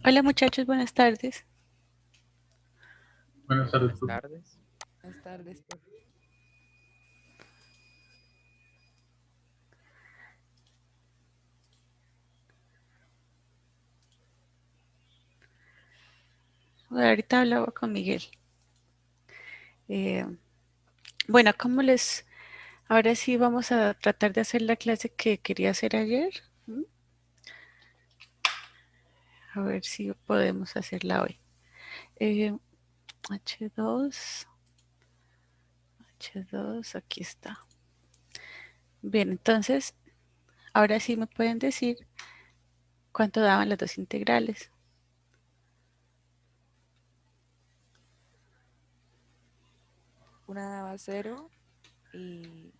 Hola muchachos, buenas tardes. Buenas tardes, Buenas profe. tardes. Buenas tardes, profe. Bueno, ahorita hablaba con Miguel. Eh, bueno, ahora sí vamos a tratar de hacer la clase que quería hacer ayer. ¿Mm? A ver si podemos hacerla hoy. Eh, H2, H2, aquí está. Bien, entonces, ahora sí me pueden decir cuánto daban las dos integrales. Una daba 0 y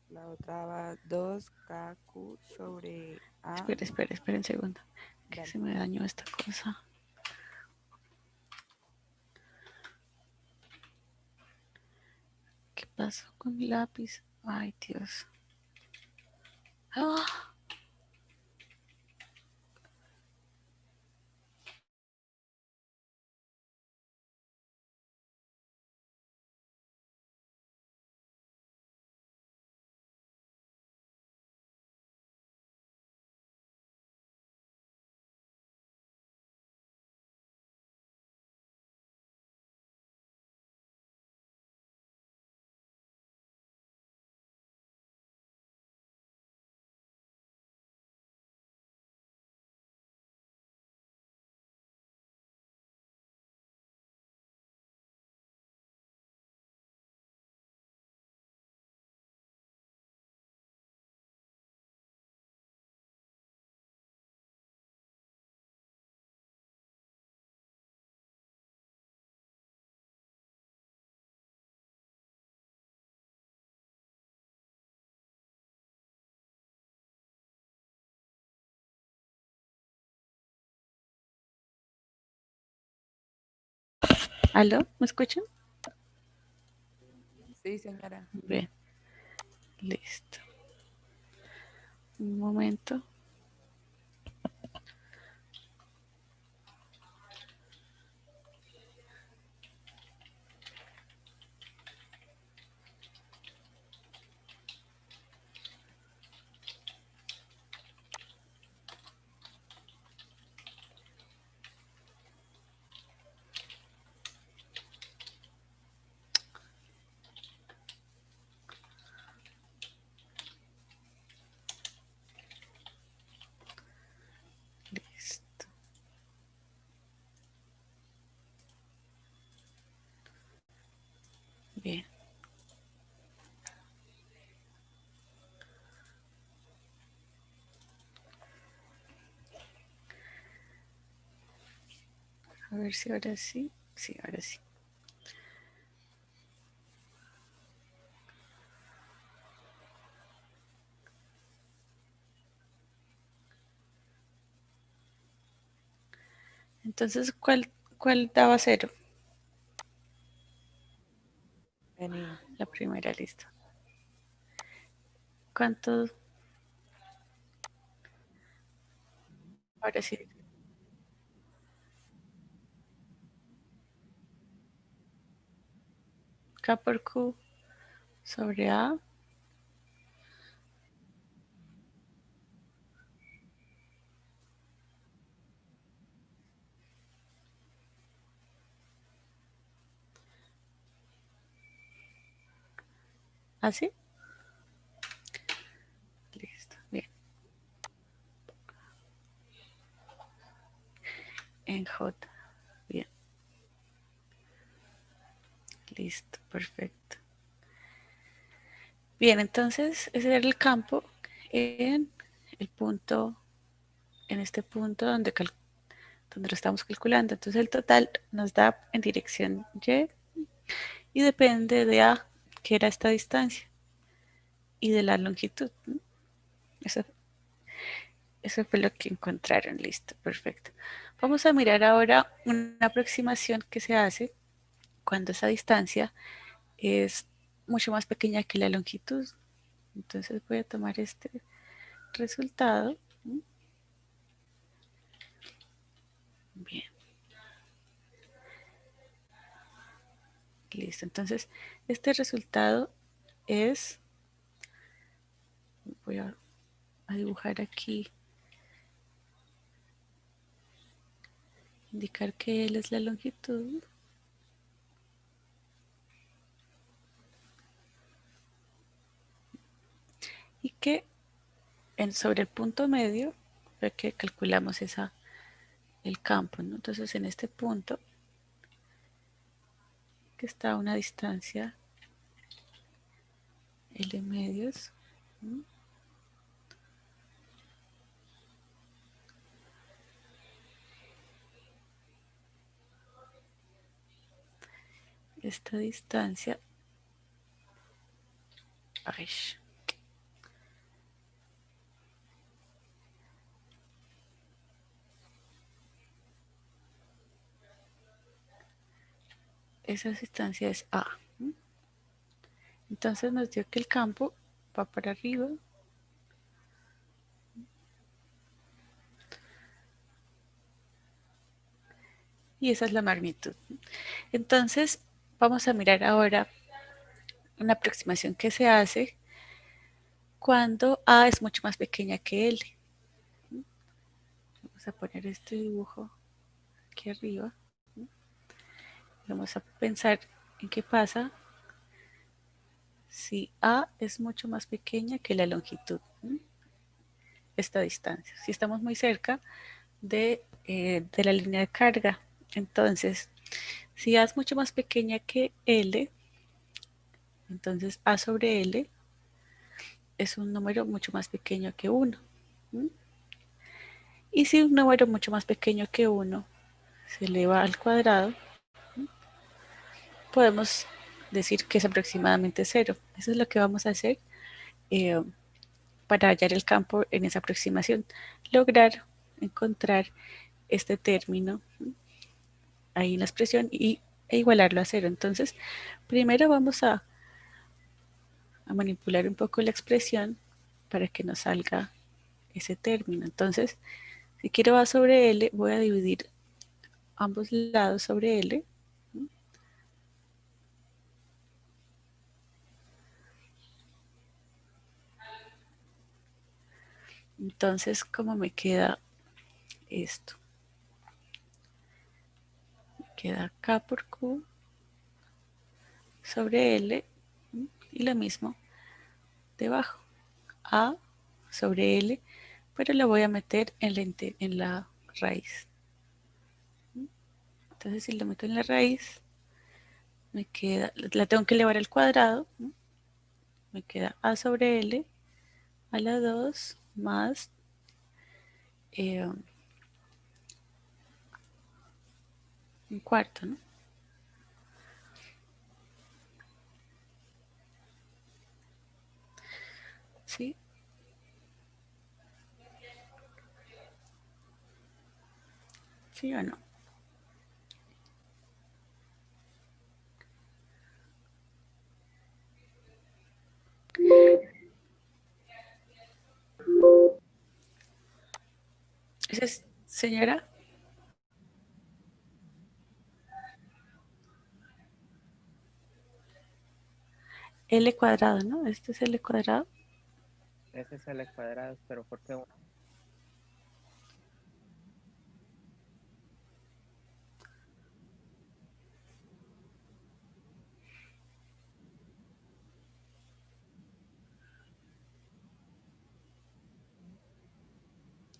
la otra daba 2 kq sobre A. Espera un segundo, que Dale. se me dañó esta cosa. ¿Qué pasó con mi lápiz? Ay, Dios. ¡Ah! ¿Aló? ¿Me escuchan? Sí, señora. Bien, listo. Un momento. Listo. Bien. A ver si ahora sí. Sí, ahora sí. Entonces, ¿cuál daba cero? Vení. La primera lista. ¿Cuántos? Ahora sí. K por Q sobre A. ¿Así? Listo. Bien. En J. Bien. Listo. Perfecto. Bien, entonces ese era el campo en el punto, en este punto donde lo estamos calculando. Entonces el total nos da en dirección y depende de A, que era esta distancia, y de la longitud, ¿no? Eso, eso fue lo que encontraron. Listo, perfecto. Vamos a mirar ahora una aproximación que se hace cuando esa distancia es mucho más pequeña que la longitud. Entonces voy a tomar este resultado, ¿no? Bien. Listo. Entonces, este resultado es, voy a dibujar aquí, indicar que L es la longitud y que sobre el punto medio ve que calculamos el campo, ¿no? Entonces en este punto que está a una distancia L medios, ¿no? Esta distancia, ay, esa distancia es A, ¿no? Entonces nos dio que el campo va para arriba y esa es la magnitud. Entonces vamos a mirar ahora una aproximación que se hace cuando A es mucho más pequeña que L. Vamos a poner este dibujo aquí arriba. Vamos a pensar en qué pasa si A es mucho más pequeña que la longitud, ¿no? Esta distancia. Si estamos muy cerca de la línea de carga, entonces, si A es mucho más pequeña que L, entonces A sobre L es un número mucho más pequeño que 1. Y si un número mucho más pequeño que 1 se eleva al cuadrado, podemos decir que es aproximadamente 0. Eso es lo que vamos a hacer eh, para hallar el campo en esa aproximación. Lograr encontrar este término ahí en la expresión e igualarlo a 0. Entonces, primero vamos a manipular un poco la expresión para que nos salga ese término. Entonces, si quiero A sobre L, voy a dividir ambos lados sobre L. Entonces, ¿cómo me queda esto? Queda K por Q sobre L y lo mismo debajo. A sobre L, pero la voy a meter en la raíz. Entonces, si lo meto en la raíz, me queda, la tengo que elevar al cuadrado, ¿no? Me queda A sobre L a la 2 más un cuarto, ¿no? ¿Sí? ¿Sí o no? ¿Esa es, señora? L cuadrado, ¿no? Este es L cuadrado. Ese es L cuadrado, pero ¿por qué 1?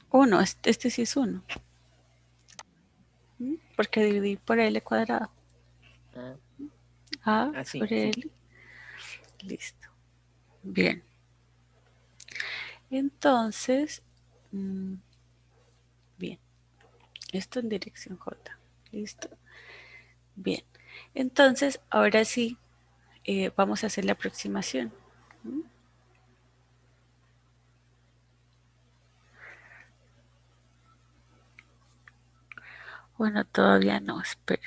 1, este sí es 1. Porque dividí por L cuadrado. Ah, A sí, sobre sí. L. Listo. Bien. Entonces, bien. Esto en dirección J. Listo. Bien. Entonces, ahora sí, vamos a hacer la aproximación. Bueno, todavía no, espere.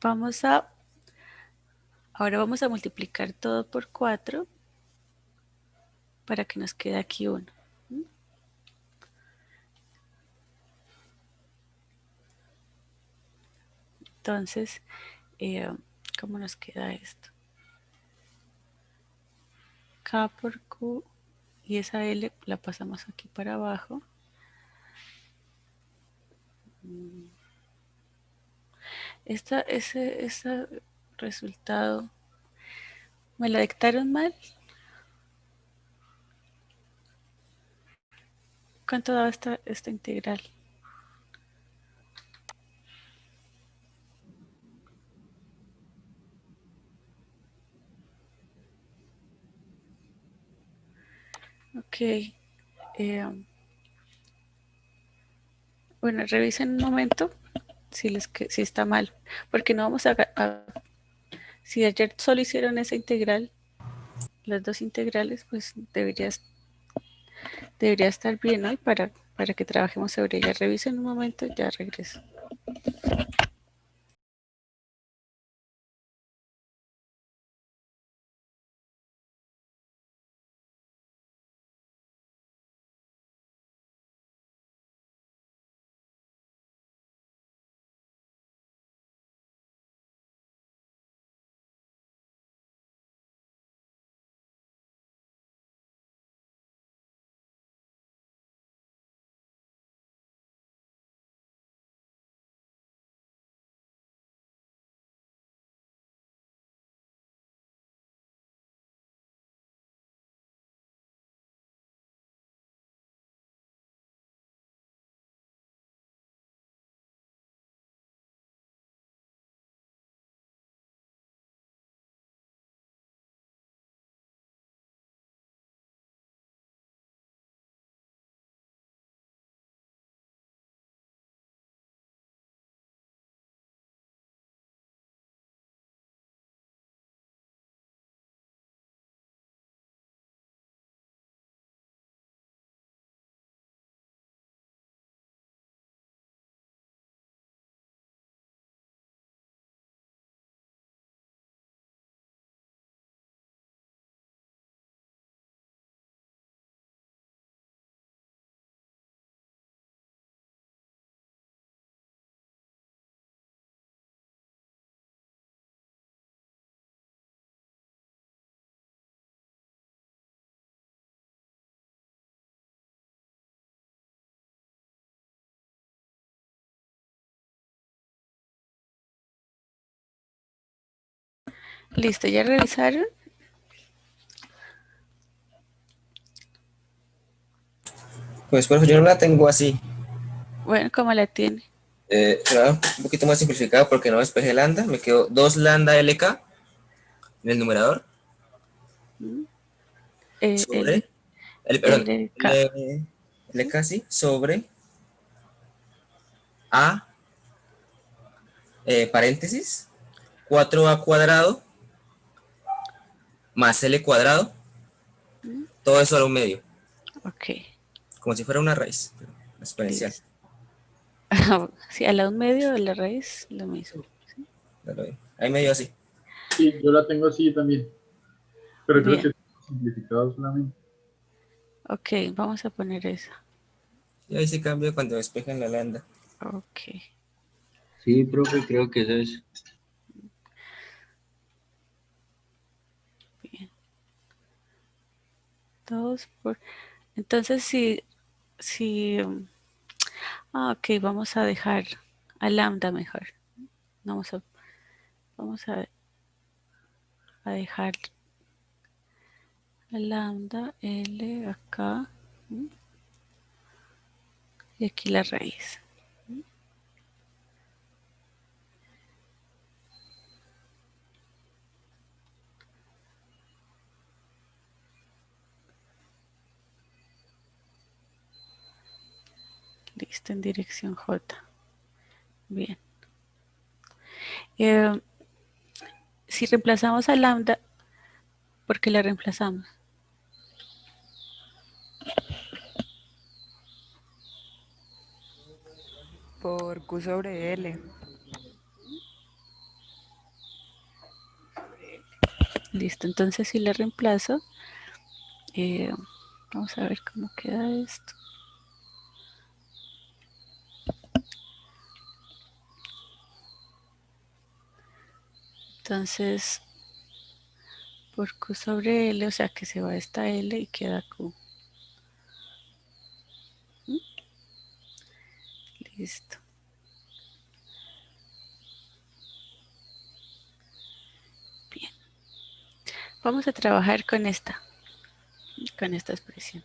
Vamos a, ahora vamos a multiplicar todo por 4 para que nos quede aquí 1. Entonces, ¿cómo nos queda esto? K por Q y esa L la pasamos aquí para abajo. Ese resultado, ¿me la dictaron mal? ¿Cuánto daba esta integral? Ok. Bueno, revisen un momento si está mal, porque no vamos si ayer solo hicieron esa integral, las dos integrales, pues debería estar bien, ¿no? Y para que trabajemos sobre ella. Revisen un momento y ya regreso. Listo, ¿ya revisaron? Pues por eso yo no la tengo así. Bueno, ¿cómo la tiene? Será un poquito más simplificado porque no despejé lambda. Me quedó 2 lambda LK en el numerador ¿Mm? sobre, perdón, LK. ¿Sí? LK sí, sobre A, paréntesis, 4A cuadrado más L cuadrado, ¿Mm? todo eso a lo medio, Ok, como si fuera una raíz exponencial. listo. Sí, al lado medio de la raíz, lo mismo. ¿Sí? Ahí medio así. Sí, yo la tengo así también, pero creo que Bien, es simplificado solamente. ok, vamos a poner eso. Y ahí se cambia cuando despejan la lambda. Ok, Sí, profe, creo que eso es. bien. Dos por... Entonces, ok, vamos a dejar a lambda mejor. Vamos a, vamos a dejar a lambda L acá. ¿Mm? Y aquí la raíz. Listo, en dirección J. Bien. Eh, si reemplazamos a lambda, ¿por qué la reemplazamos? Por Q sobre L. Listo, entonces si la reemplazo, eh, vamos a ver cómo queda esto. Entonces, por Q sobre L, o sea que se va esta L y queda Q. Listo. Bien. Vamos a trabajar con esta expresión.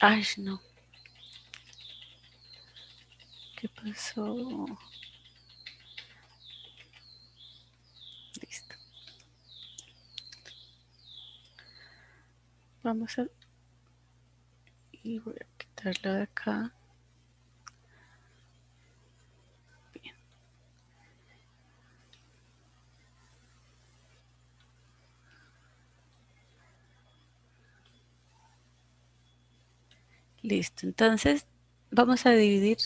Ay, no. ¿Qué pasó? Listo. Vamos a... Y voy a quitarlo de acá. Bien. Listo. Entonces, vamos a dividir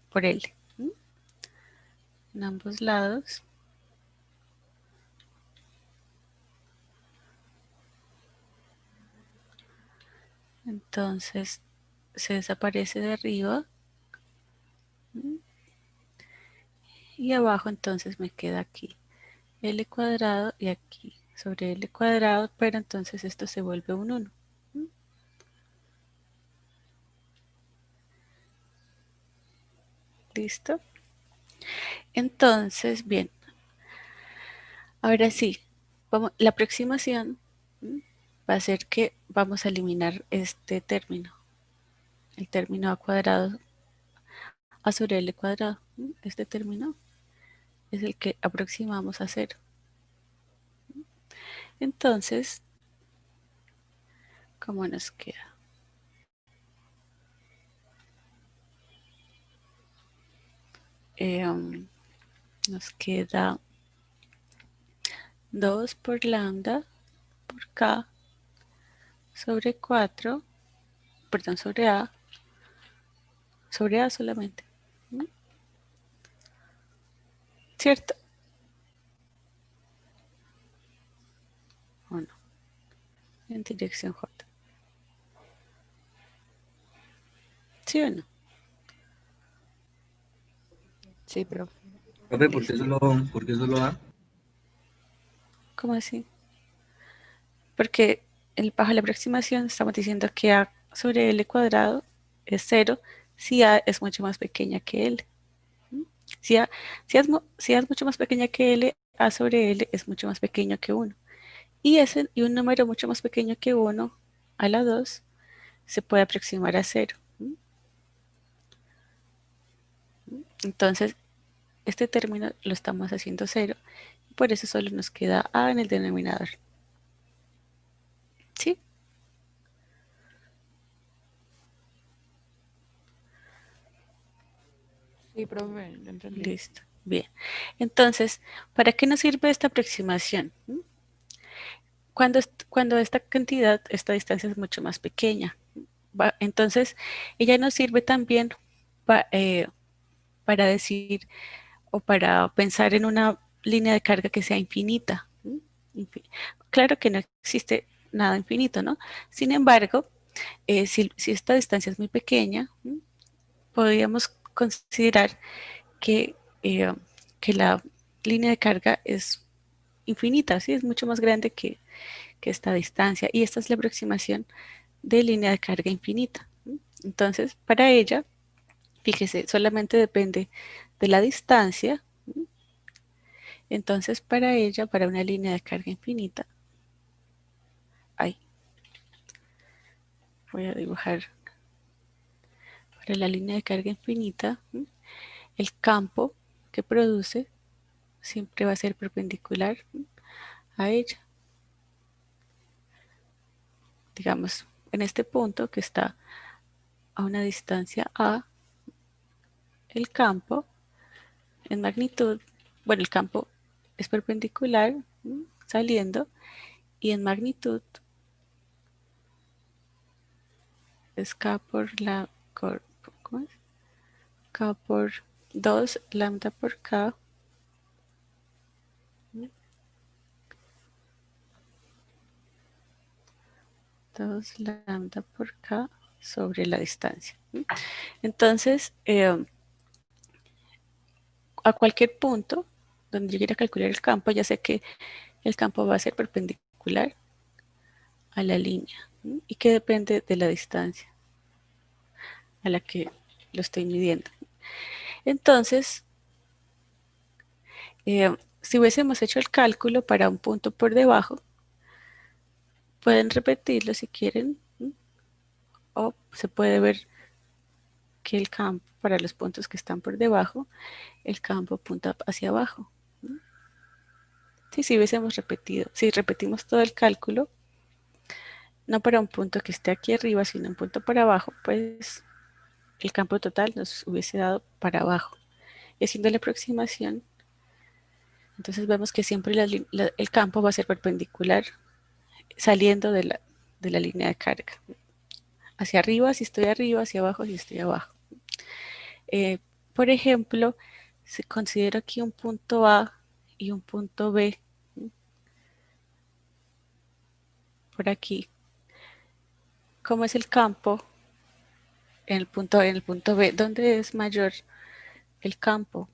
por L. ¿Mm? En ambos lados. Entonces, se desaparece de arriba. ¿Mm? Y abajo entonces me queda aquí L cuadrado y aquí sobre L cuadrado, pero entonces esto se vuelve un 1. ¿Mm? ¿Listo? Entonces, bien. Ahora sí, la aproximación va a ser que vamos a eliminar este término, el término a cuadrado a sobre L cuadrado. Este término es el que aproximamos a 0. Entonces, ¿cómo nos queda? Nos queda 2 por lambda por k sobre 4, perdón, sobre A solamente. ¿Cierto? ¿O no? En dirección J. ¿Sí o no? Sí, profe. Profe, Listo. por qué solo A? ¿Cómo así? Porque bajo la aproximación estamos diciendo que A sobre L cuadrado es 0 si A es mucho más pequeña que L. Si A, si A es mucho más pequeña que L, A sobre L es mucho más pequeño que 1. Y un número mucho más pequeño que 1 a la 2 se puede aproximar a 0. Entonces, este término lo estamos haciendo 0. Por eso solo nos queda A en el denominador. ¿Sí? Sí, profe, lo entendí. Listo. Bien. Entonces, ¿para qué nos sirve esta aproximación? Cuando esta cantidad, esta distancia es mucho más pequeña. Entonces, ella nos sirve también para decir o para pensar en una línea de carga que sea infinita. Claro que no existe nada infinito, ¿no? Sin embargo, si esta distancia es muy pequeña, podríamos considerar que, eh, que la línea de carga es infinita, ¿sí? Es mucho más grande que esta distancia. Y esta es la aproximación de línea de carga infinita. Entonces, para ella, fíjese, solamente depende de la distancia. Entonces, para ella, para una línea de carga infinita, voy a dibujar para la línea de carga infinita, el campo que produce siempre va a ser perpendicular a ella. Digamos, en este punto que está a una distancia A, el campo en magnitud, bueno, el campo es perpendicular saliendo y en magnitud es K por la ¿cómo es? K por 2 lambda por K 2 lambda por K sobre la distancia. Entonces, a cualquier punto donde yo quiera calcular el campo, ya sé que el campo va a ser perpendicular a la línea y que depende de la distancia a la que lo estoy midiendo. Entonces, si hubiésemos hecho el cálculo para un punto por debajo, pueden repetirlo si quieren, o se puede ver que el campo para los puntos que están por debajo, el campo apunta hacia abajo. Sí, si hubiésemos repetido, si repetimos todo el cálculo, no para un punto que esté aquí arriba, sino un punto para abajo, pues el campo total nos hubiese dado para abajo. Y haciendo la aproximación, entonces vemos que siempre el campo va a ser perpendicular saliendo de la línea de carga. Hacia arriba si estoy arriba, hacia abajo si estoy abajo. Por ejemplo, si considero aquí un punto A y un punto B, por aquí, ¿cómo es el campo en el punto A y en el punto B? ¿Dónde es mayor el campo?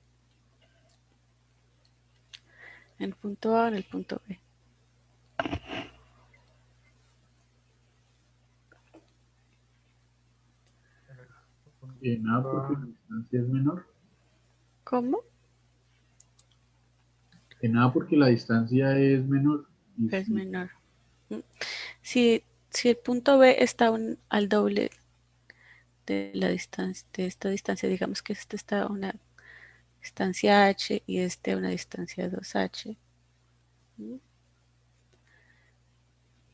¿En el punto A o en el punto B? En A porque la distancia es menor. ¿Cómo? En A porque la distancia es menor. Y Es si menor. Si el punto B está al doble de la distancia, de esta distancia, digamos que este está a una distancia h y este a una distancia 2h.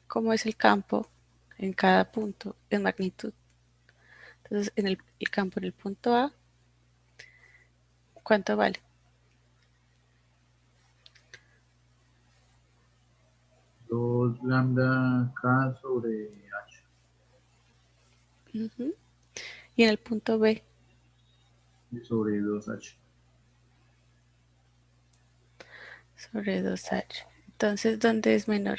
¿Cómo es el campo en cada punto en magnitud? Entonces, en el campo en el punto A, ¿cuánto vale? 2 lambda K sobre H. Ujú. Y en el punto B, Sobre 2H. sobre 2h. Entonces, ¿dónde es menor?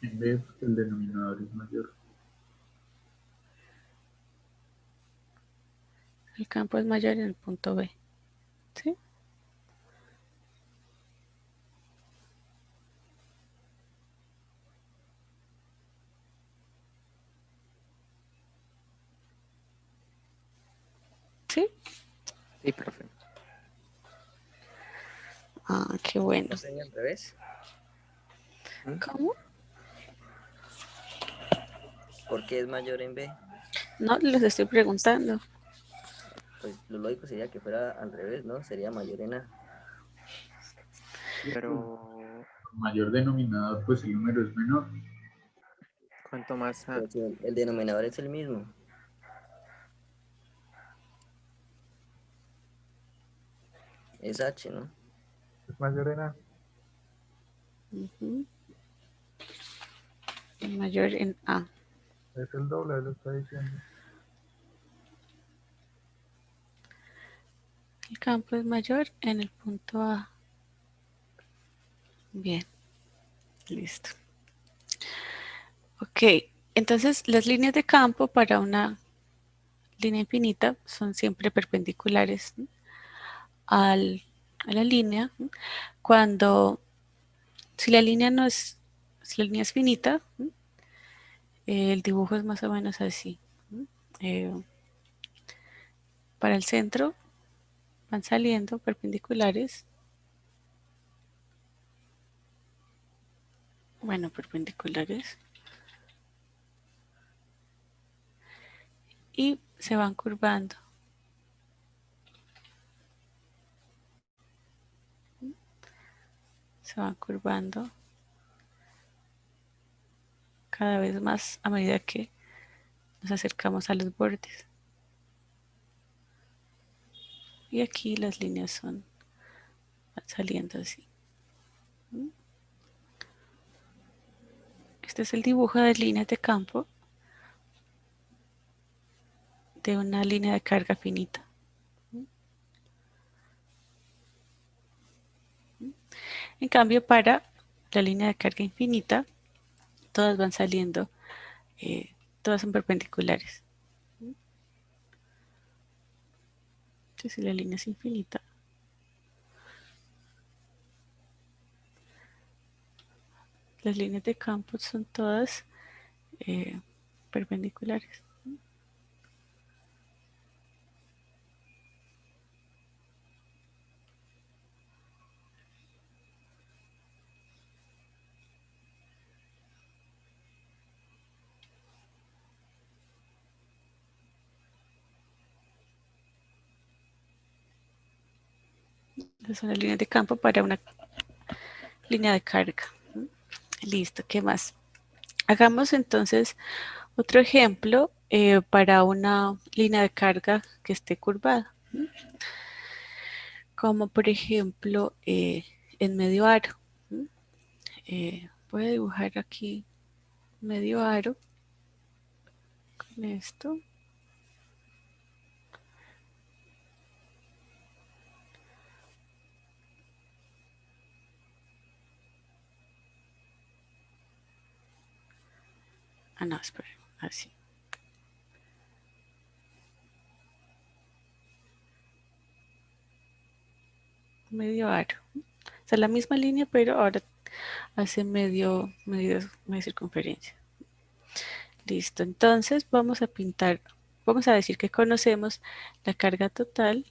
En B porque el denominador es mayor. El campo es mayor en el punto B. ¿Sí? ¿Sí? Sí, profe. Ah, qué bueno. ¿No sería al revés? ¿Cómo? ¿Por qué es mayor en B? No, les estoy preguntando. Pues lo lógico sería que fuera al revés, ¿no? Sería mayor en A. Pero, Con mayor denominador, pues el número es menor. ¿cuánto más A? Pero si el denominador es el mismo. Es H, ¿no? Es mayor en A. Ujú. Mayor en A. Es el doble, él lo está diciendo. El campo es mayor en el punto A. Bien, listo. Ok, entonces las líneas de campo para una línea infinita son siempre perpendiculares, ¿no?, a la línea. ¿No? Cuando, si la línea no es, si la línea es finita, ¿no?, el dibujo es más o menos así, ¿no? Para el centro van saliendo perpendiculares. Bueno, perpendiculares. Y se van curvando. Se van curvando cada vez más a medida que nos acercamos a los bordes. Y aquí las líneas van saliendo así. Este es el dibujo de líneas de campo de una línea de carga finita. En cambio, para la línea de carga infinita, todas van saliendo, todas son perpendiculares. Entonces la línea es infinita. Las líneas de campo son todas perpendiculares. Esas son las líneas de campo para una línea de carga. Listo, ¿qué más? Hagamos entonces otro ejemplo para una línea de carga que esté curvada. Como por ejemplo en medio aro. Voy a dibujar aquí medio aro con esto. Ah, no, espera, así. Medio aro. O sea, la misma línea, pero ahora hace medio circunferencia. Listo, entonces vamos a pintar, vamos a decir que conocemos la carga total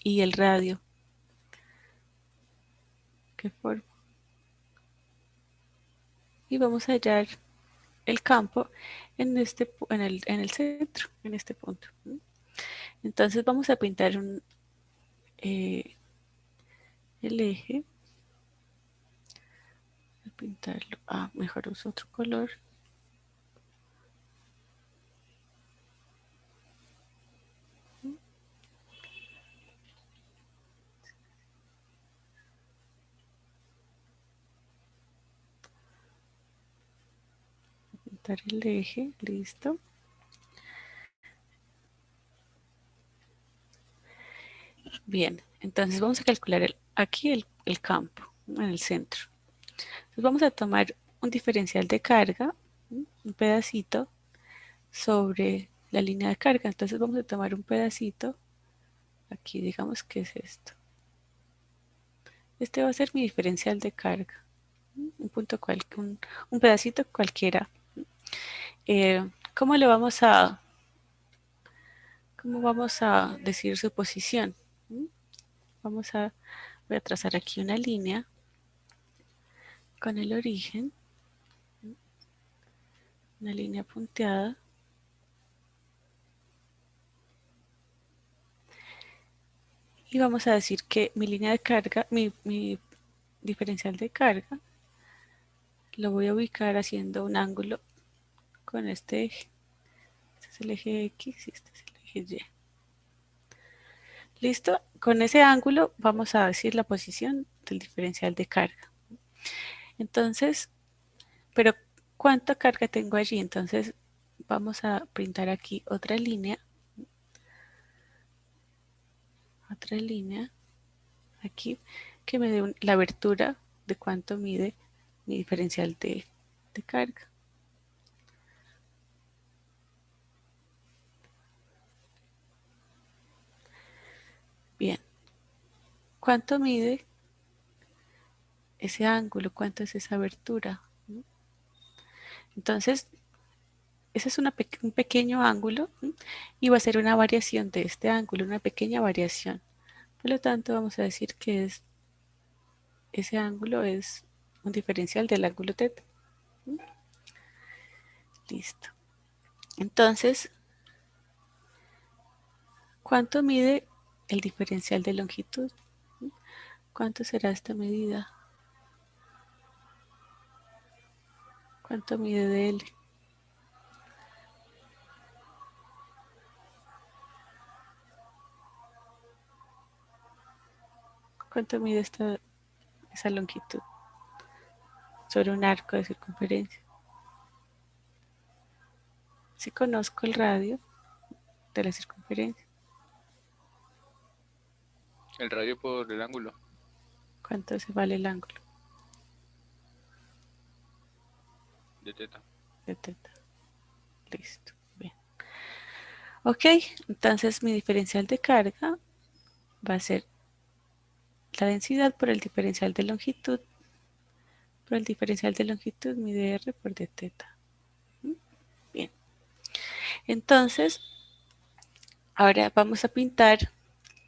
y el radio que forma. Y vamos a hallar el campo en el centro, en este punto. Entonces vamos a pintar el eje. Voy a pintarlo. Mejor uso otro color. Pintar el eje, listo. Bien, entonces vamos a calcular aquí el campo en el centro. Entonces vamos a tomar un diferencial de carga, un pedacito sobre la línea de carga. Entonces vamos a tomar un pedacito, aquí digamos que es esto. Este va a ser mi diferencial de carga, un punto un pedacito cualquiera. ¿Cómo vamos a decir su posición? Voy a trazar aquí una línea con el origen, una línea punteada. Y vamos a decir que mi línea de carga, mi diferencial de carga, lo voy a ubicar haciendo un ángulo con este eje. Este es el eje X y este es el eje Y. ¿Listo? Con ese ángulo vamos a decir la posición del diferencial de carga. Entonces, pero ¿cuánta carga tengo allí? Entonces vamos a pintar aquí otra línea aquí que me dé la abertura de cuánto mide mi diferencial de carga. Bien, ¿cuánto mide ese ángulo? ¿Cuánto es esa abertura? Entonces, ese es un pequeño ángulo y va a ser una variación de este ángulo, una pequeña variación. Por lo tanto, vamos a decir que ese ángulo es un diferencial del ángulo θ. Listo. Entonces, ¿cuánto mide el diferencial de longitud? ¿Cuánto será esta medida? ¿Cuánto mide de L? ¿Cuánto mide esa longitud sobre un arco de circunferencia? Si conozco el radio de la circunferencia, El radio por el ángulo. ¿cuánto se vale el ángulo? de teta. de teta. Listo. Bien. Ok, entonces mi diferencial de carga va a ser la densidad por el diferencial de longitud, por el diferencial de longitud mi dr por d teta. Bien. Entonces, ahora vamos a pintar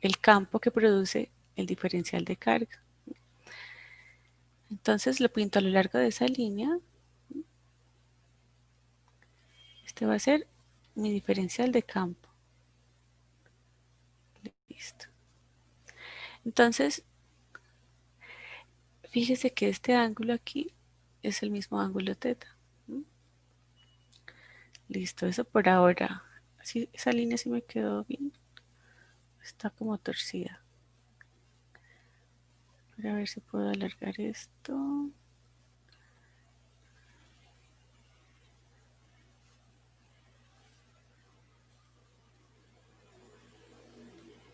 el campo que produce el diferencial de carga. Entonces lo pinto a lo largo de esa línea. Este va a ser mi diferencial de campo. Listo. Entonces, fíjese que este ángulo aquí es el mismo ángulo teta. Listo, eso por ahora. Sí, esa línea sí me quedó bien. Está como torcida. Voy a ver si puedo alargar esto.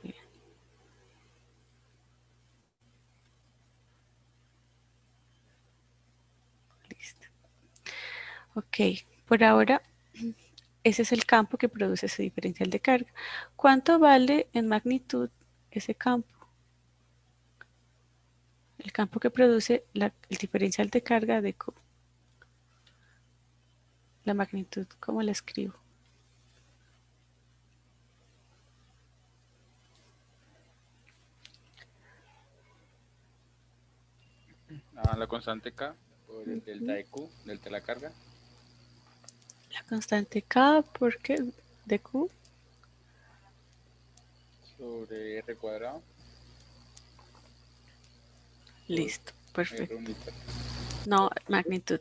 Bien. Listo. Ok, por ahora ese es el campo que produce ese diferencial de carga. ¿Cuánto vale en magnitud ese campo? El campo que produce el diferencial de carga de Q. La magnitud, ¿cómo la escribo? La constante K por el delta de Q, delta de la carga. La constante K, ¿por qué? De Q. Sobre R cuadrado. Listo, R perfecto. unitario. No, magnitud.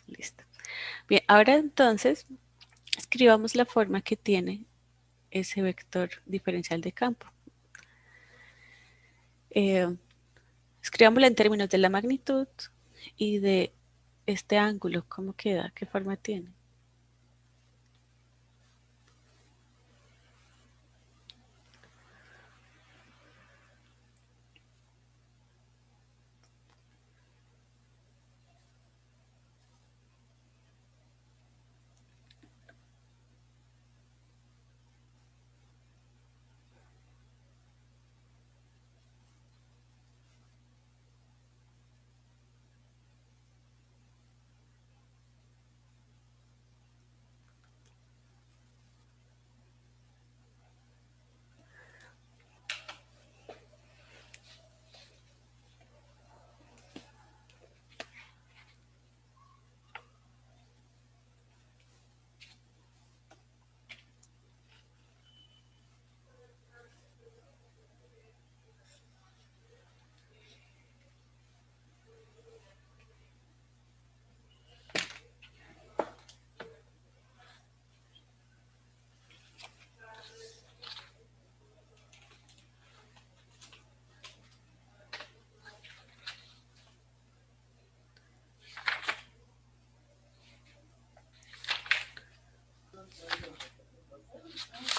Listo. Bien, ahora entonces escribamos la forma que tiene ese vector diferencial de campo. Escribámosla en términos de la magnitud y de este ángulo, ¿cómo queda? ¿Qué forma tiene?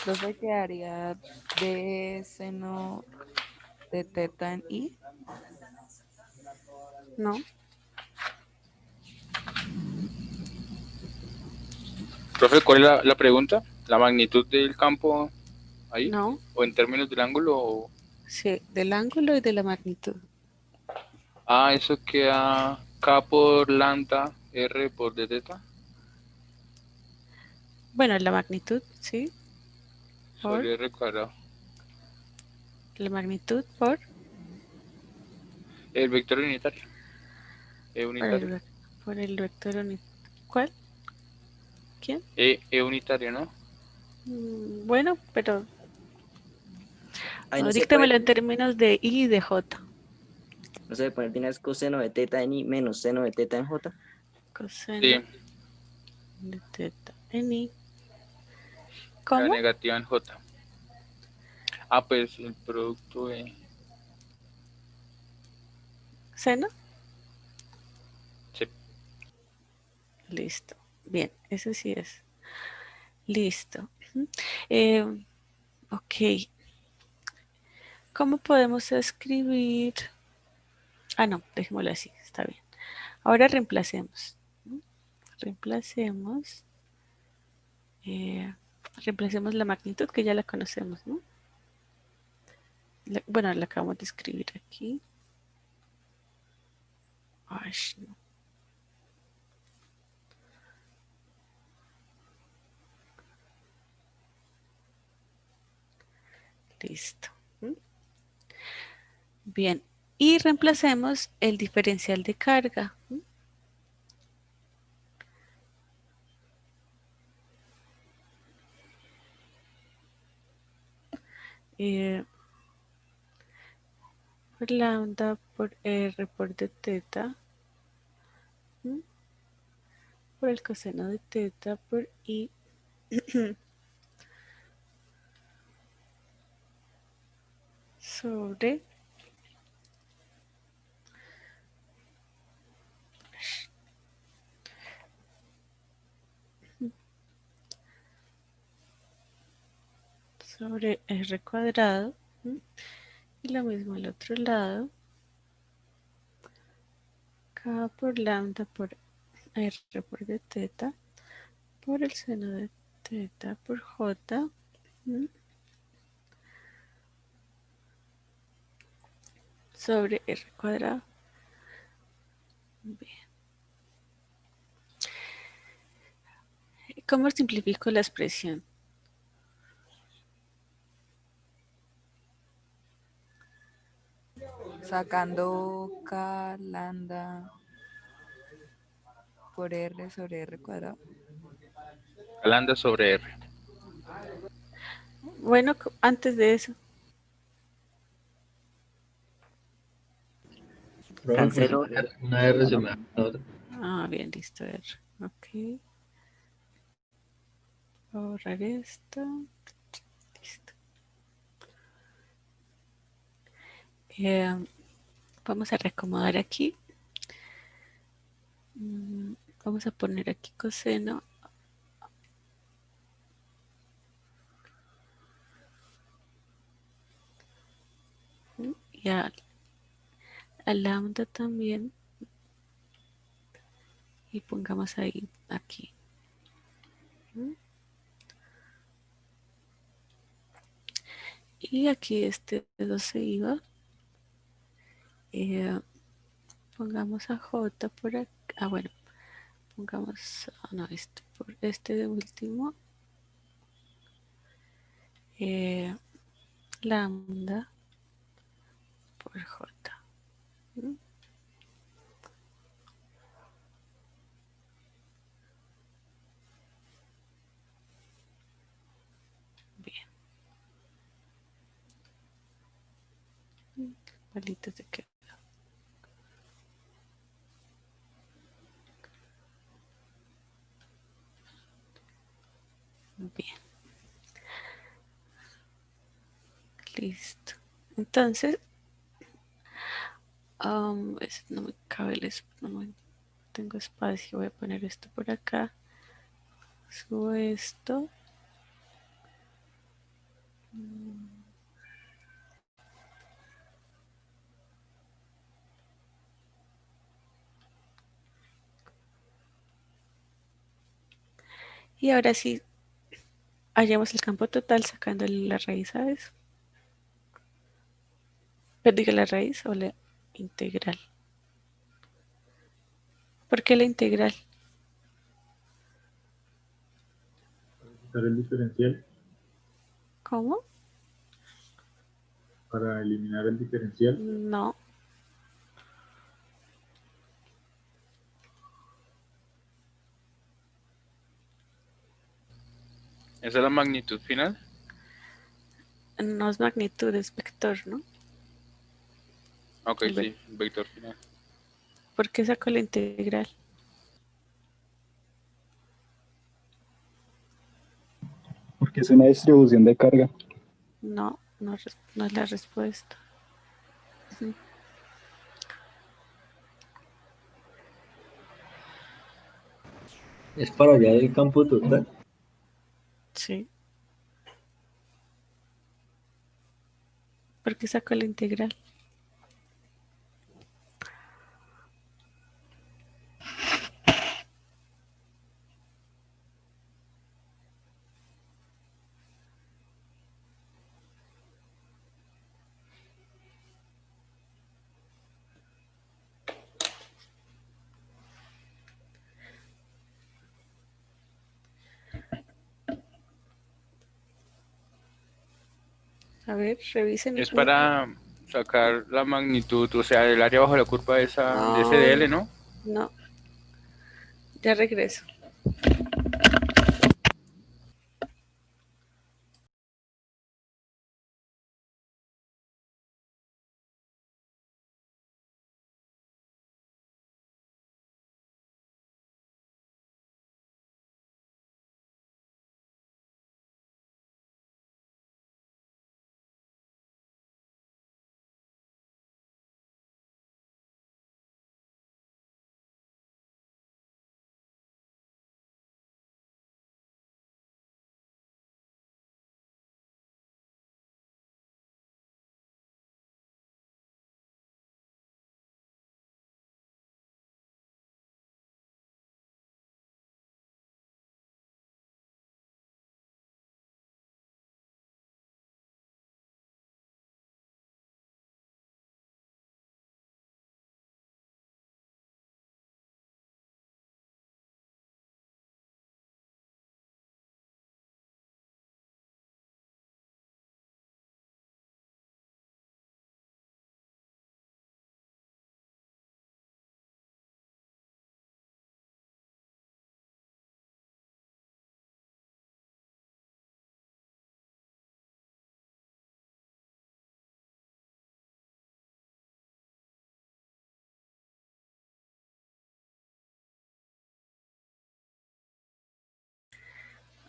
Profe, quedaría de seno de teta en I. No, Profe, ¿cuál es la pregunta? ¿La magnitud del campo ahí? no, ¿O en términos del ángulo? sí, del ángulo y de la magnitud. Eso queda K por lambda, R por d teta. Bueno, la magnitud, ¿sí? Por Sobre R cuadrado. la magnitud por El vector unitario. E Por unitario. por el vector unitario. ¿Cuál? ¿Quién? E unitario, ¿no? Bueno, pero Ahí no, no se puede, díctamelo en términos de I y de J. no se puede poner de una vez coseno de teta en I menos seno de teta en J. Coseno Sí, de teta en I. la ¿Cómo? negativa en J. Pues el producto de... ¿Seno? Sí. Listo. Bien, eso sí es. Listo. Eh, ok. ¿Cómo podemos escribir? Ah, no, dejémoslo así, está bien. Ahora reemplacemos. reemplacemos, reemplacemos la magnitud que ya la conocemos, ¿no? Bueno, la acabamos de escribir aquí. Ay, no. Listo. Bien, y reemplacemos el diferencial de carga. Por lambda por R por de teta, por el coseno de teta por I sobre R cuadrado, y lo mismo al otro lado, K por lambda por R por de teta por el seno de teta por J, sobre R cuadrado. Bien. ¿Cómo simplifico la expresión? Sacando K lambda por R sobre R cuadrado. Lambda sobre R. Bueno, antes de eso, Profe, pues Cancelo. una R se me da la otra. bien, listo, R. Ok. Voy a borrar esto. Listo. Vamos a reacomodar aquí. Vamos a poner aquí coseno. Y a lambda también. Y pongamos ahí, aquí. Y aquí este 2 se iba. Pongamos a J por acá. Bueno, pongamos, no, esto por este de último. Lambda por J. Bien. Malito se quedó. Bien. Listo. Entonces, no me cabe no tengo espacio. Voy a poner esto por acá. Subo esto. Y ahora sí, hallamos el campo total sacándole la raíz a eso. Perdí la raíz o la integral. ¿Por qué la integral? Quitar el diferencial. ¿Cómo? Para eliminar el diferencial. No. ¿Esa es la magnitud final? No es magnitud, es vector, ¿no? Ok, El sí, vector final. ¿Por qué saco la integral? Porque es una distribución de carga. No, no es la respuesta. Es para allá del campo total. Sí. ¿Por qué saco la integral? A ver, revisen. Es para sacar la magnitud, o sea, el área bajo la curva de de ese No, DL, ¿no? no, ya regreso.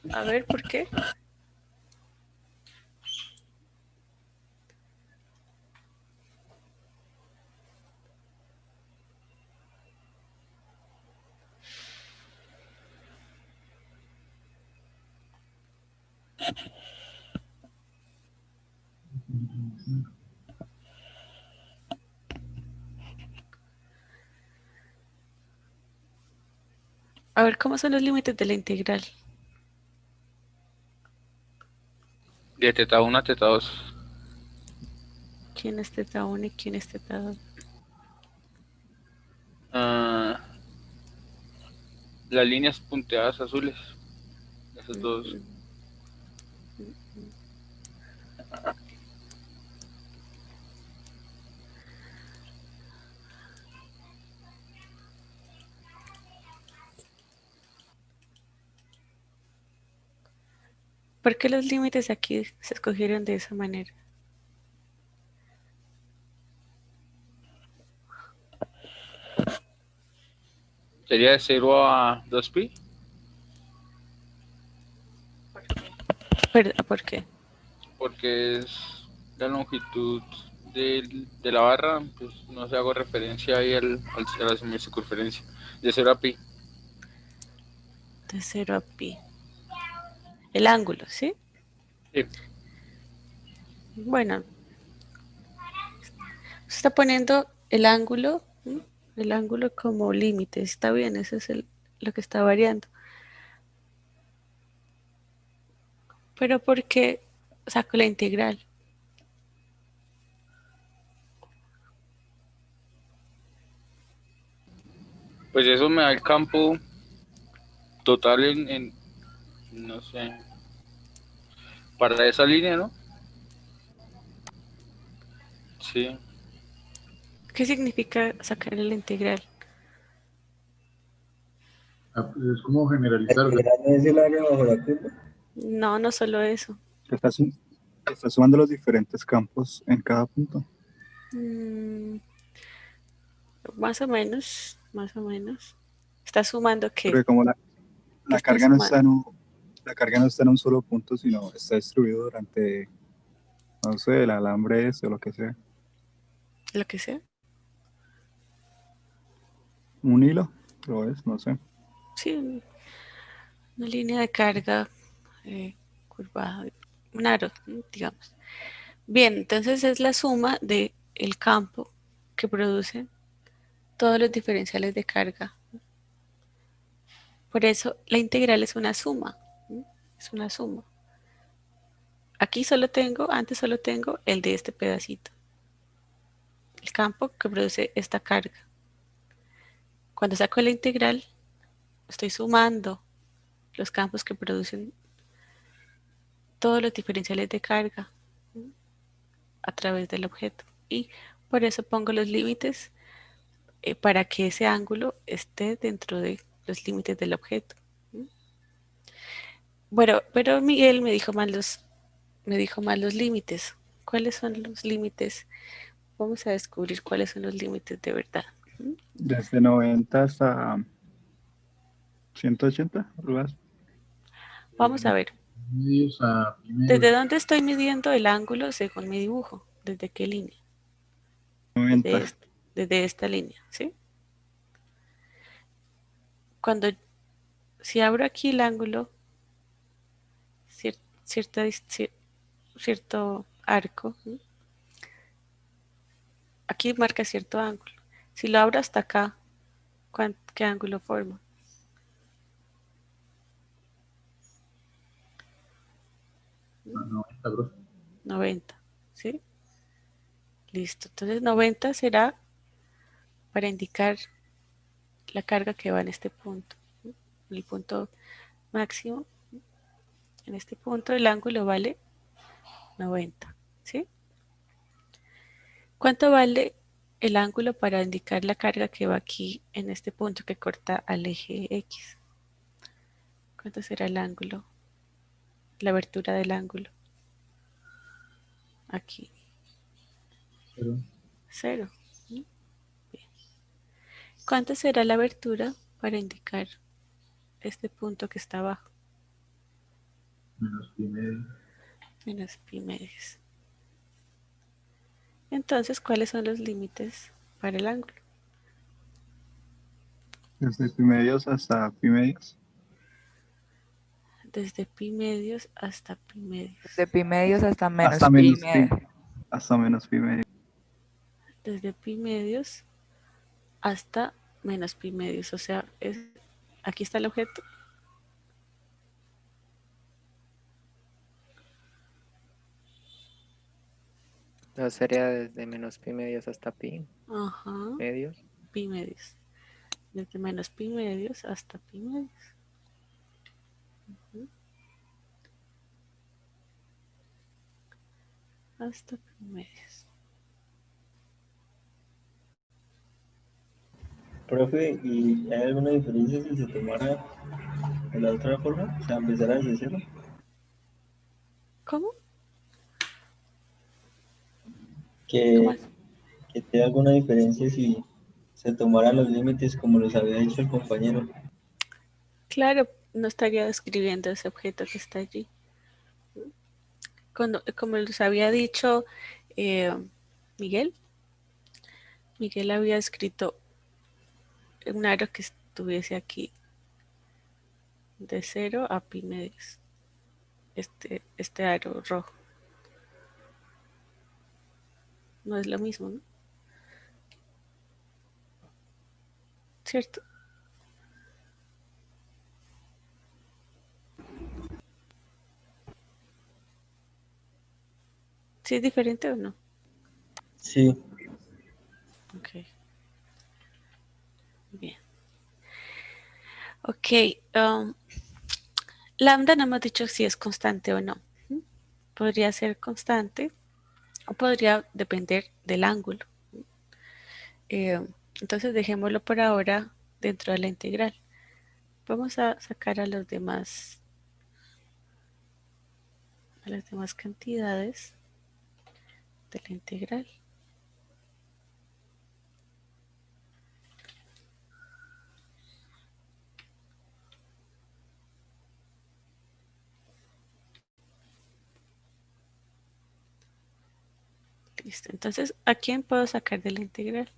A ver, ¿por qué? A ver, ¿cómo son los límites de la integral? De teta 1 a teta 2. ¿Quién es teta 1 y quién es teta 2? Las líneas punteadas azules. Esos dos. ¿Por qué los límites aquí se escogieron de esa manera? Sería de 0 a 2pi. ¿Por qué? Porque es la longitud de la barra, pues no se hago referencia ahí a la semicircunferencia. De 0 a pi. De 0 a pi. El ángulo, ¿sí? Sí. Bueno, se está poniendo el ángulo, ¿sí? El ángulo como límite. Está bien, eso es lo que está variando. Pero ¿por qué saco la integral? Pues eso me da el campo total no sé, para esa línea, ¿no? Sí. ¿Qué significa sacar la integral? Ah, pues es como La generalizar, o sea, integral es el área bajo la curva. No, no solo eso. Está sumando los diferentes campos en cada punto. Mm, más o menos, más o menos. ¿Está sumando qué? Porque como ¿Qué la está carga no está sumando? la carga no está en un solo punto, sino está distribuido durante, no sé, el alambre ese o lo que sea. Lo que sea. Un hilo, lo es, no sé. Sí, una línea de carga curvada, un aro, digamos. Bien, entonces es la suma de el campo que produce todos los diferenciales de carga. Por eso la integral es una suma. ¿Sí? Es una suma. Aquí antes solo tengo el de este pedacito. El campo que produce esta carga. Cuando saco la integral, estoy sumando los campos que producen todos los diferenciales de carga. a través del objeto. Y por eso pongo los límites para que ese ángulo esté dentro de los límites del objeto. Bueno, pero Miguel me dijo mal los límites. ¿Cuáles son los límites? Vamos a descubrir cuáles son los límites de verdad. Desde 90 hasta 180, algo así. Vamos a ver. Medios a ¿Desde dónde estoy midiendo el ángulo según mi dibujo? ¿Desde qué línea? 90. Desde esta línea, ¿sí? Si abro aquí el ángulo, cierto arco, ¿sí? Aquí marca cierto ángulo. Si lo abro hasta acá, ¿qué ángulo forma? a 90 grados. 90, ¿sí? Listo. Entonces 90 será para indicar la carga que va en este punto, ¿sí? El punto máximo. En este punto el ángulo vale 90, ¿sí? ¿Cuánto vale el ángulo para indicar la carga que va aquí en este punto que corta al eje X? ¿Cuánto será el ángulo? La abertura del ángulo. Aquí. 0. Bien. ¿Cuánto será la abertura para indicar este punto que está abajo? Menos pi medio. Menos pi medios. Entonces, ¿cuáles son los límites para el ángulo? Desde pi medios hasta pi medios. Desde pi medios hasta pi medios. De pi medios hasta menos Hasta pi menos pi. medio. Hasta menos pi medios. Desde pi medios hasta menos pi medios. O sea, aquí está el objeto. No sería desde menos pi medios hasta pi Ajá. medios. Pi medios. Desde menos pi medios hasta pi medios. Hasta pi medios. Profe, ¿y hay alguna diferencia si se tomara de la otra forma? O sea, empezar desde cero. ¿Cómo? Que hay alguna diferencia si se tomaran los límites como los había dicho el compañero. Claro, no estaría describiendo ese objeto que está allí. Como les había dicho Miguel había escrito un aro que estuviese aquí de 0 a pi medios. Este aro rojo. No es lo mismo, ¿no? ¿Cierto? ¿Sí es diferente o no? Sí. Ok. Bien. Ok. Lambda no hemos dicho si es constante o no. Podría ser constante o podría depender del ángulo. Entonces dejémoslo por ahora dentro de la integral. Vamos a sacar a las demás cantidades de la integral. Listo. Entonces, ¿a quién puedo sacar de la integral?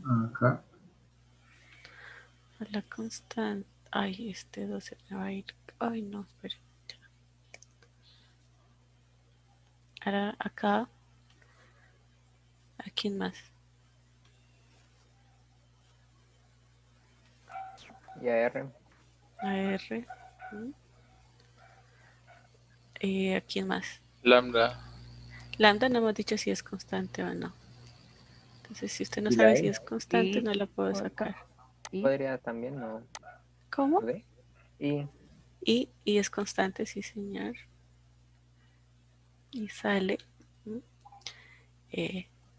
Acá. A la constante. Ay, este 12 me va a ir. Ay, no, espera. Ahora acá. ¿A quién más? Y a R. A R. ¿A quién más? Lambda. Lambda no hemos dicho si es constante o no. Entonces, si usted no ¿Y la sabe E? si es constante, Y no la puedo sacar. Podría también, ¿no? ¿Cómo? ¿Ve? Y Y es constante, sí, señor. y sale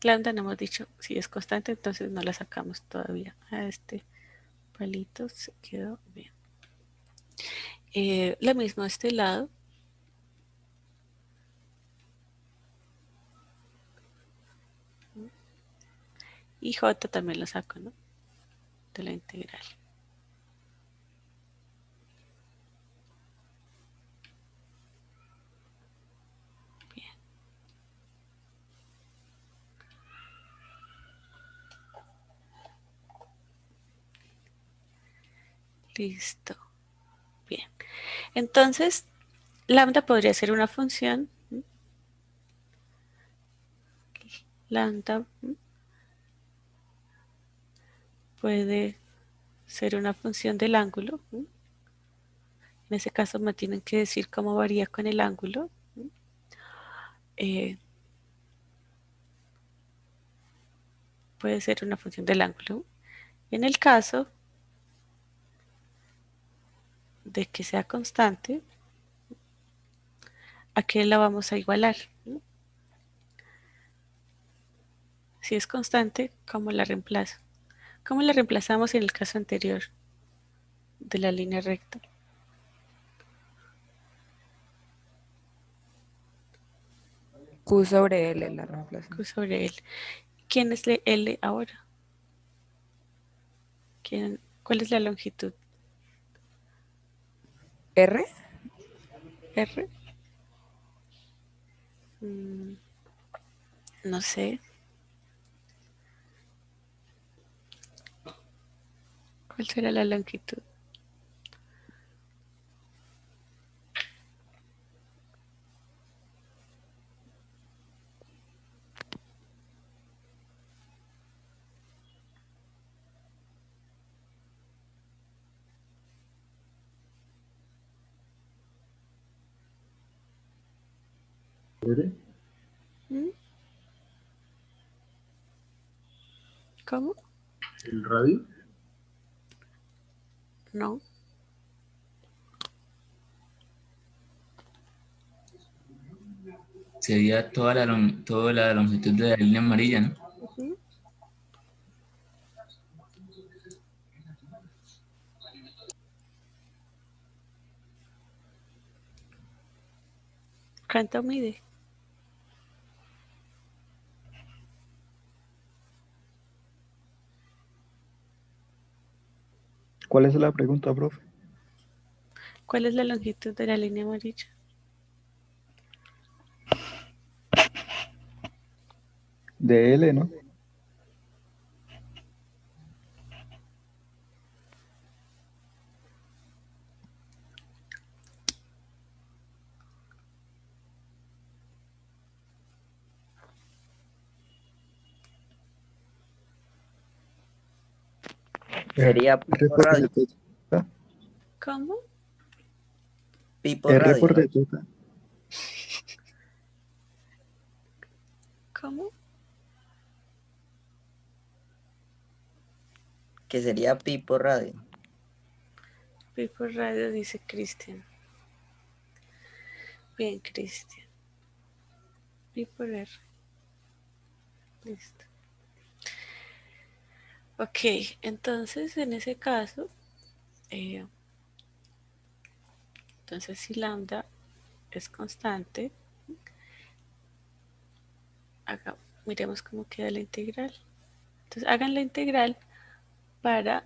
lambda, no hemos dicho si es constante, entonces no la sacamos todavía. A este palito se quedó bien. Lo mismo a este lado. Y j también lo saco, ¿no? De la integral. Bien. Listo. Bien. Entonces, lambda podría ser una función. Lambda puede ser una función del ángulo. En ese caso me tienen que decir cómo varía con el ángulo. Puede ser una función del ángulo. En el caso de que sea constante, ¿a qué la vamos a igualar? Si es constante, ¿cómo la reemplazo? ¿Cómo la reemplazamos en el caso anterior de la línea recta? Q sobre L la reemplazo. Q sobre L. ¿Quién es L ahora? ¿Cuál es la longitud? R. R. No sé. ¿Cuál será la longitud? R, ¿Mm? ¿Cómo? el radio. No. Sería toda la longitud de la línea amarilla, ¿no? Ujú. ¿Cuánto mide? ¿Cuál es la pregunta, profe? ¿Cuál es la longitud de la línea amarilla? De L, ¿no? Sería R pi por por radio. θ. ¿Cómo? Pi por R por radio. θ. ¿Cómo? Que sería pi por radio. Pi por radio, dice Cristian. Bien, Cristian. Pi por R. Listo. Ok, entonces en ese caso, entonces si lambda es constante, miremos cómo queda la integral. Entonces hagan la integral para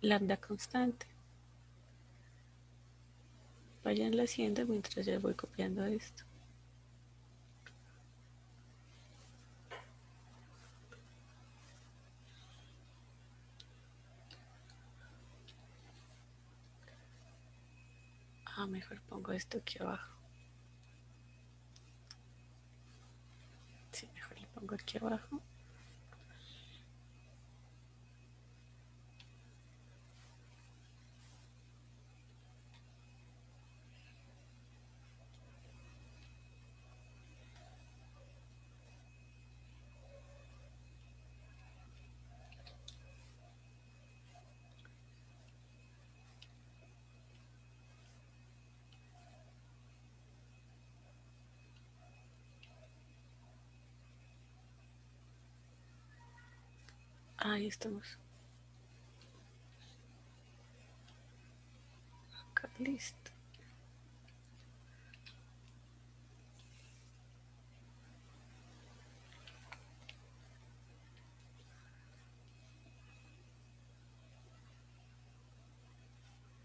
lambda constante. Vayanla haciendo mientras yo voy copiando esto. Mejor pongo esto aquí abajo. Sí, mejor le pongo aquí abajo. Ahí estamos. Acá, listo.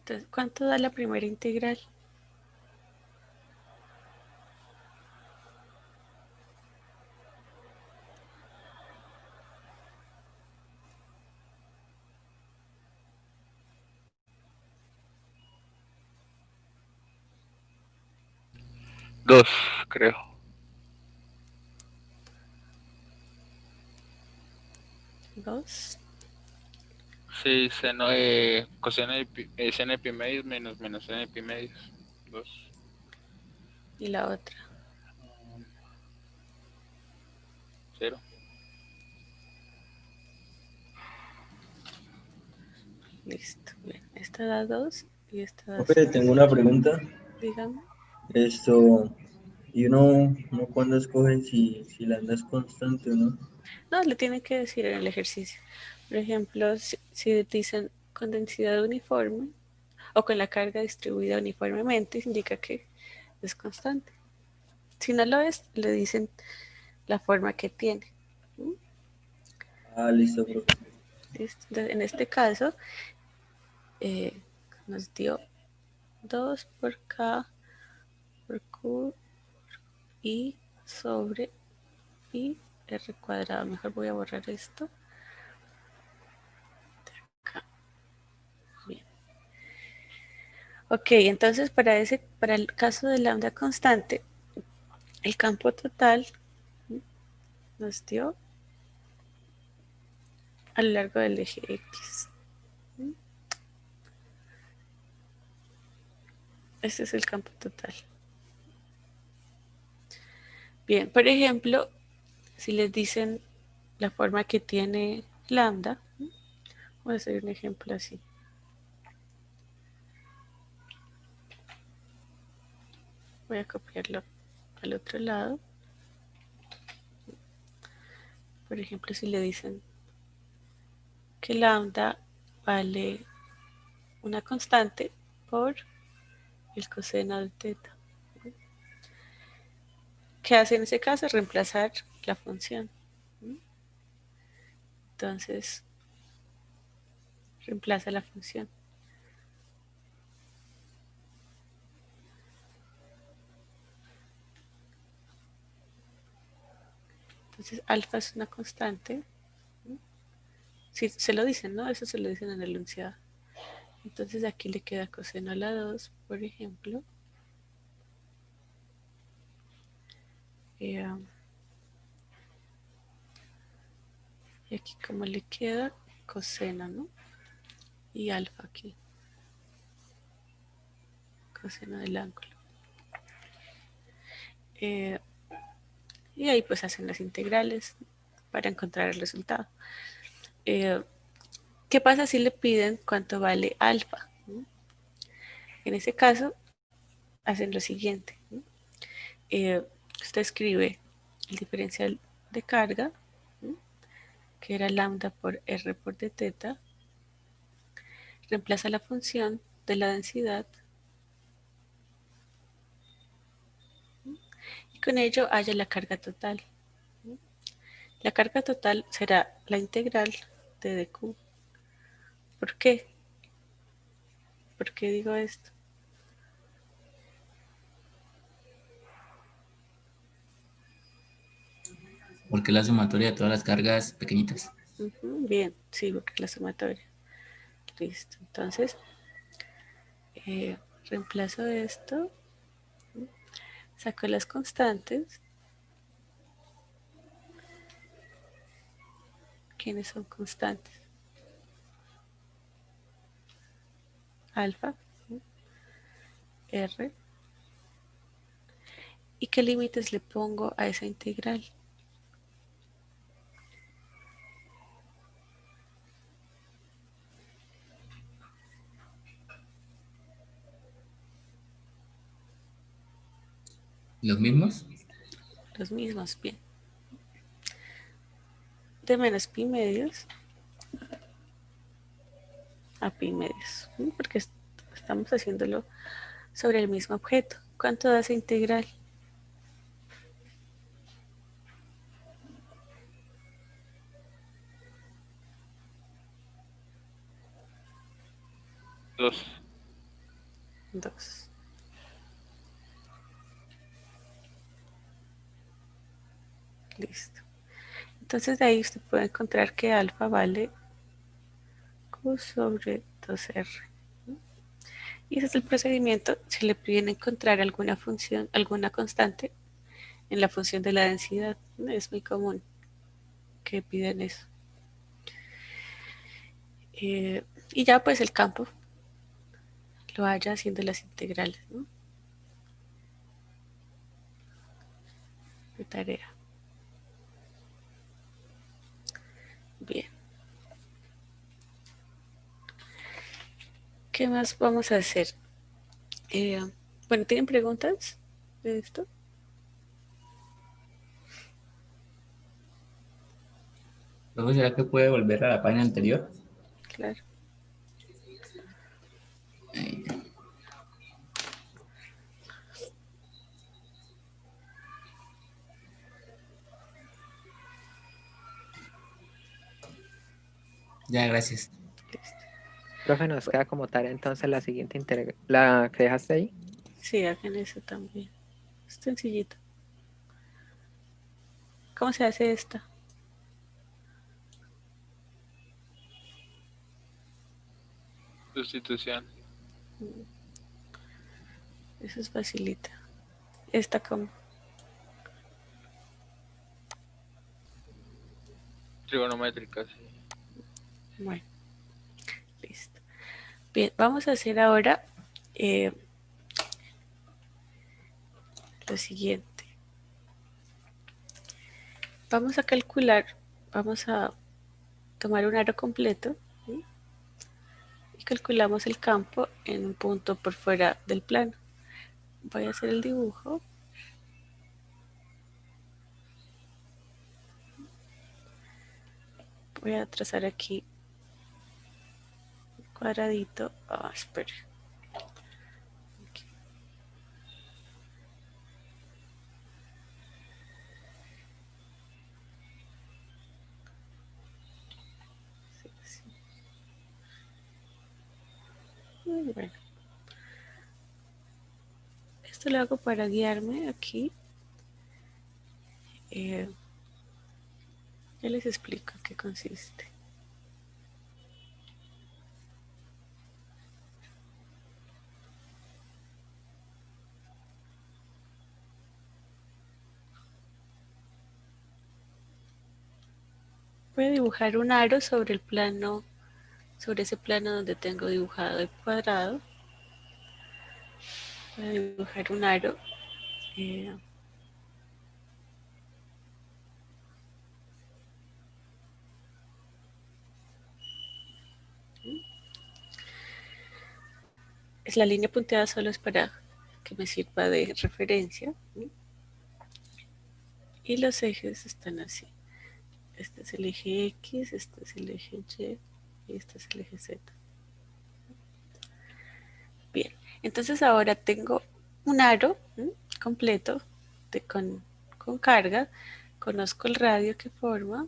Entonces, ¿cuánto da la primera integral? Dos, creo. Dos. Sí, coseno de seno de pi medios menos seno de pi medios. 2. Y la otra. 0. Listo. Bien. Esta da 2 y esta da Profe, 0. tengo una pregunta. Dígame. Y uno cuando escoge si la anda es constante o no. No, le tienen que decir en el ejercicio. Por ejemplo, si dicen con densidad uniforme o con la carga distribuida uniformemente, indica que es constante. Si no lo es, le dicen la forma que tiene. Ah, listo, profe. Entonces, en este caso, nos dio 2 por K por Q y sobre pi R cuadrado. Mejor voy a borrar esto. De acá. Bien. Ok, entonces para el caso de lambda constante, el campo total nos dio a lo largo del eje X. Este es el campo total. Bien, por ejemplo, si les dicen la forma que tiene lambda, voy a hacer un ejemplo así. Voy a copiarlo al otro lado. Por ejemplo, si le dicen que lambda vale una constante por el coseno de teta. ¿Qué hace en ese caso? Reemplazar la función. Entonces, reemplaza la función. Entonces, alfa es una constante. Si se lo dicen, ¿no? Eso se lo dicen en el enunciado. Entonces, aquí le queda coseno a la 2, por ejemplo. Y aquí como le queda coseno, ¿no? Y alfa aquí. Coseno del ángulo. Y ahí pues hacen las integrales para encontrar el resultado. ¿Qué pasa si le piden cuánto vale alfa? En ese caso, hacen lo siguiente. Usted escribe el diferencial de carga, que era lambda por R por d teta, reemplaza la función de la densidad y con ello halla la carga total. La carga total será la integral de dq. ¿Por qué? ¿Por qué digo esto? Porque la sumatoria de todas las cargas pequeñitas. Bien, sí, porque la sumatoria. Listo. Entonces, reemplazo esto, saco las constantes. ¿Quiénes son constantes? Alfa, R. ¿Y qué límites le pongo a esa integral? ¿Los mismos? Los mismos, bien. De menos pi medios a pi medios, porque estamos haciéndolo sobre el mismo objeto. ¿Cuánto da esa integral? Dos. 2. Listo. Entonces de ahí usted puede encontrar que alfa vale Q sobre 2R. Y ese es el procedimiento. Se le piden encontrar alguna función, alguna constante en la función de la densidad. Es muy común que piden eso. Y ya pues el campo lo vaya haciendo las integrales, ¿no? De tarea. Bien. ¿Qué más vamos a hacer? Bueno, ¿tienen preguntas de esto? Luego, ¿será que puede volver a la página anterior? Claro. Ahí. Ya, gracias. Profe, nos queda como tarea entonces la siguiente integral. ¿La que dejaste ahí? Sí, hagan eso también. Es sencillito. ¿Cómo se hace esta? Sustitución. Eso es facilita. Esta como. Trigonométrica, sí. Bueno, listo. Bien, vamos a hacer ahora lo siguiente. Vamos a calcular, vamos a tomar un aro completo, ¿sí? Y calculamos el campo en un punto por fuera del plano. Voy a hacer el dibujo. Voy a trazar aquí un cuadradito. Espera. Aquí. Sí, sí. Muy bueno. Esto lo hago para guiarme aquí. Ya les explico en qué consiste. Voy a dibujar un aro sobre el plano, sobre ese plano donde tengo dibujado el cuadrado. Voy a dibujar un aro. Es la línea punteada solo es para que me sirva de referencia. Y los ejes están así. Este es el eje X, este es el eje Y y este es el eje Z. Bien, entonces ahora tengo un aro completo con carga. Conozco el radio que forma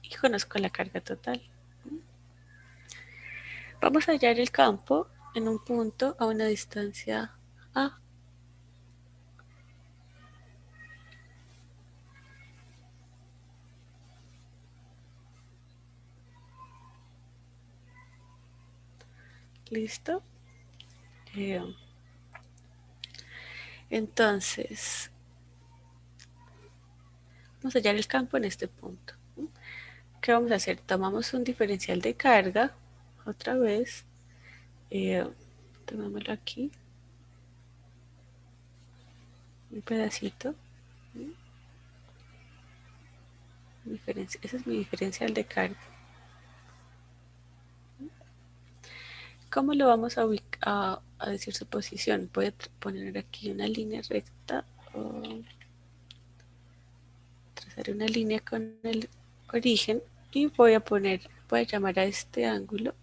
y conozco la carga total. Vamos a hallar el campo en un punto a una distancia A. ¿Listo? Entonces, vamos a hallar el campo en este punto. ¿Qué vamos a hacer? Tomamos un diferencial de carga, otra vez, tomémoslo aquí, un pedacito. Ese es mi diferencial de carga. ¿Cómo lo vamos a decir su posición? Voy a poner aquí una línea recta, trazar una línea con el origen y voy a poner puede llamar a este ángulo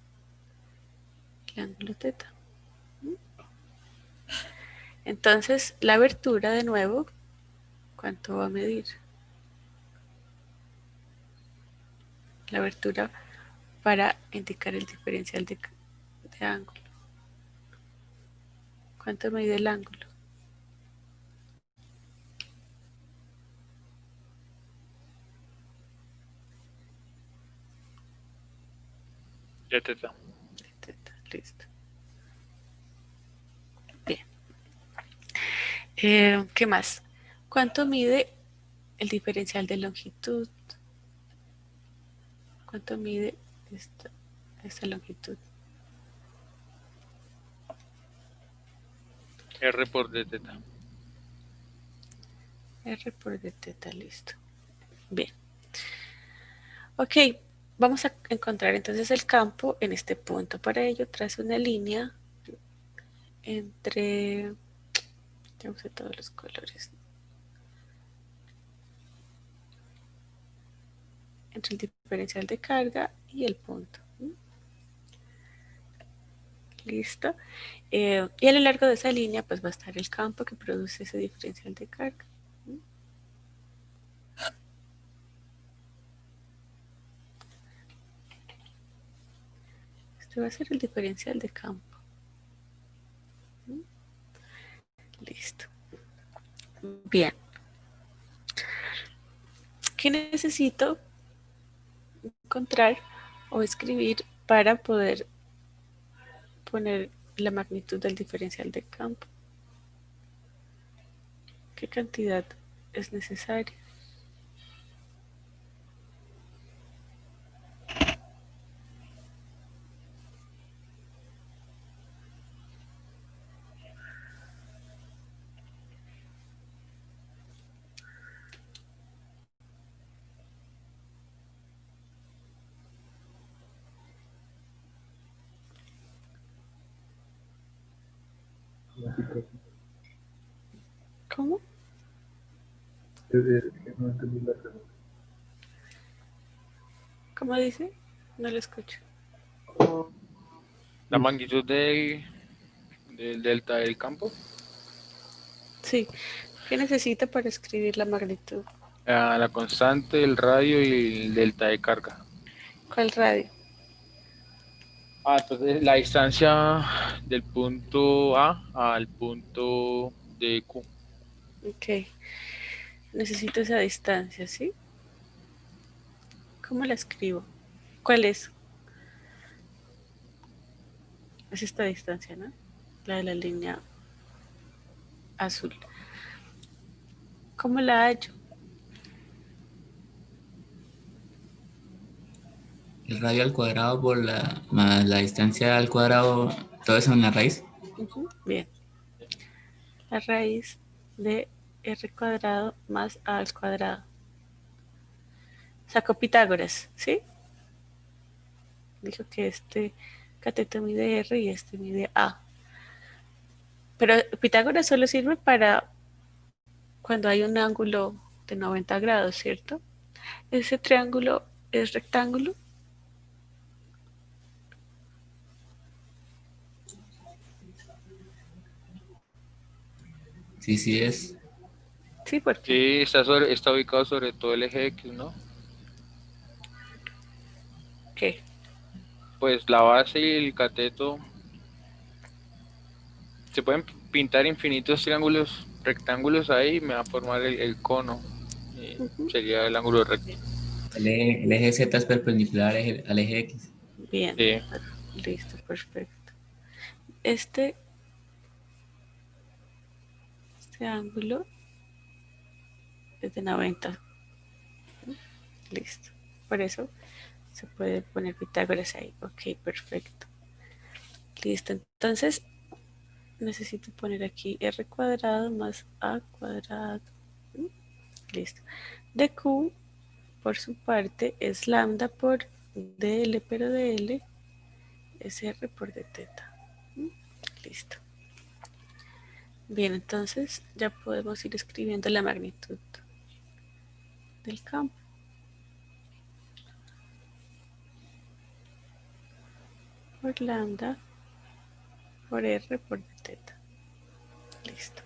el ángulo teta. Entonces, la abertura de nuevo, ¿cuánto va a medir? La abertura para indicar el diferencial de ángulo. ¿Cuánto mide el ángulo? De teta. Teta, listo. Bien. ¿Qué más? ¿Cuánto mide el diferencial de longitud? ¿Cuánto mide esta longitud? R por d teta. R por d teta, listo. Bien. Ok, vamos a encontrar entonces el campo en este punto. Para ello, trazo una línea entre... Ya usé todos los colores. Entre el diferencial de carga y el punto. Listo. Y a lo largo de esa línea pues va a estar el campo que produce ese diferencial de carga. Este va a ser el diferencial de campo. Listo. Bien. ¿Qué necesito encontrar o escribir para poder poner la magnitud del diferencial de campo? ¿Qué cantidad es necesaria? ¿Cómo? No entendí la pregunta. ¿Cómo dice? No lo escucho. La magnitud del delta del campo. Sí. ¿Qué necesito para escribir la magnitud? La constante, el radio y el delta de carga. ¿Cuál radio? Entonces la distancia del punto A al punto de Q. Ok. Necesito esa distancia, ¿sí? ¿Cómo la escribo? ¿Cuál es? Es esta distancia, ¿no? La de la línea azul. ¿Cómo la hallo? El radio al cuadrado más la distancia al cuadrado, todo eso en la raíz. Bien. La raíz de r cuadrado más a al cuadrado. Sacó Pitágoras, ¿sí? Dijo que este cateto mide r y este mide a. Pero Pitágoras solo sirve para cuando hay un ángulo de 90 grados, ¿cierto? Ese triángulo es rectángulo. Sí, sí es. Sí, porque Sí, está ubicado sobre todo el eje X, ¿no? ¿qué? Pues la base y el cateto se pueden pintar infinitos triángulos, rectángulos ahí y me va a formar el cono. Sería el ángulo recto. El eje Z es perpendicular al eje X. Bien, Sí. listo, perfecto. Este ángulo es de 90. Listo. Por eso se puede poner Pitágoras ahí. Ok, perfecto. Listo. Entonces necesito poner aquí r cuadrado más a cuadrado. Listo. dq por su parte es lambda por dl, pero dl es r por d teta. Listo. Bien, entonces ya podemos ir escribiendo la magnitud del campo. por lambda por R por teta. Listo.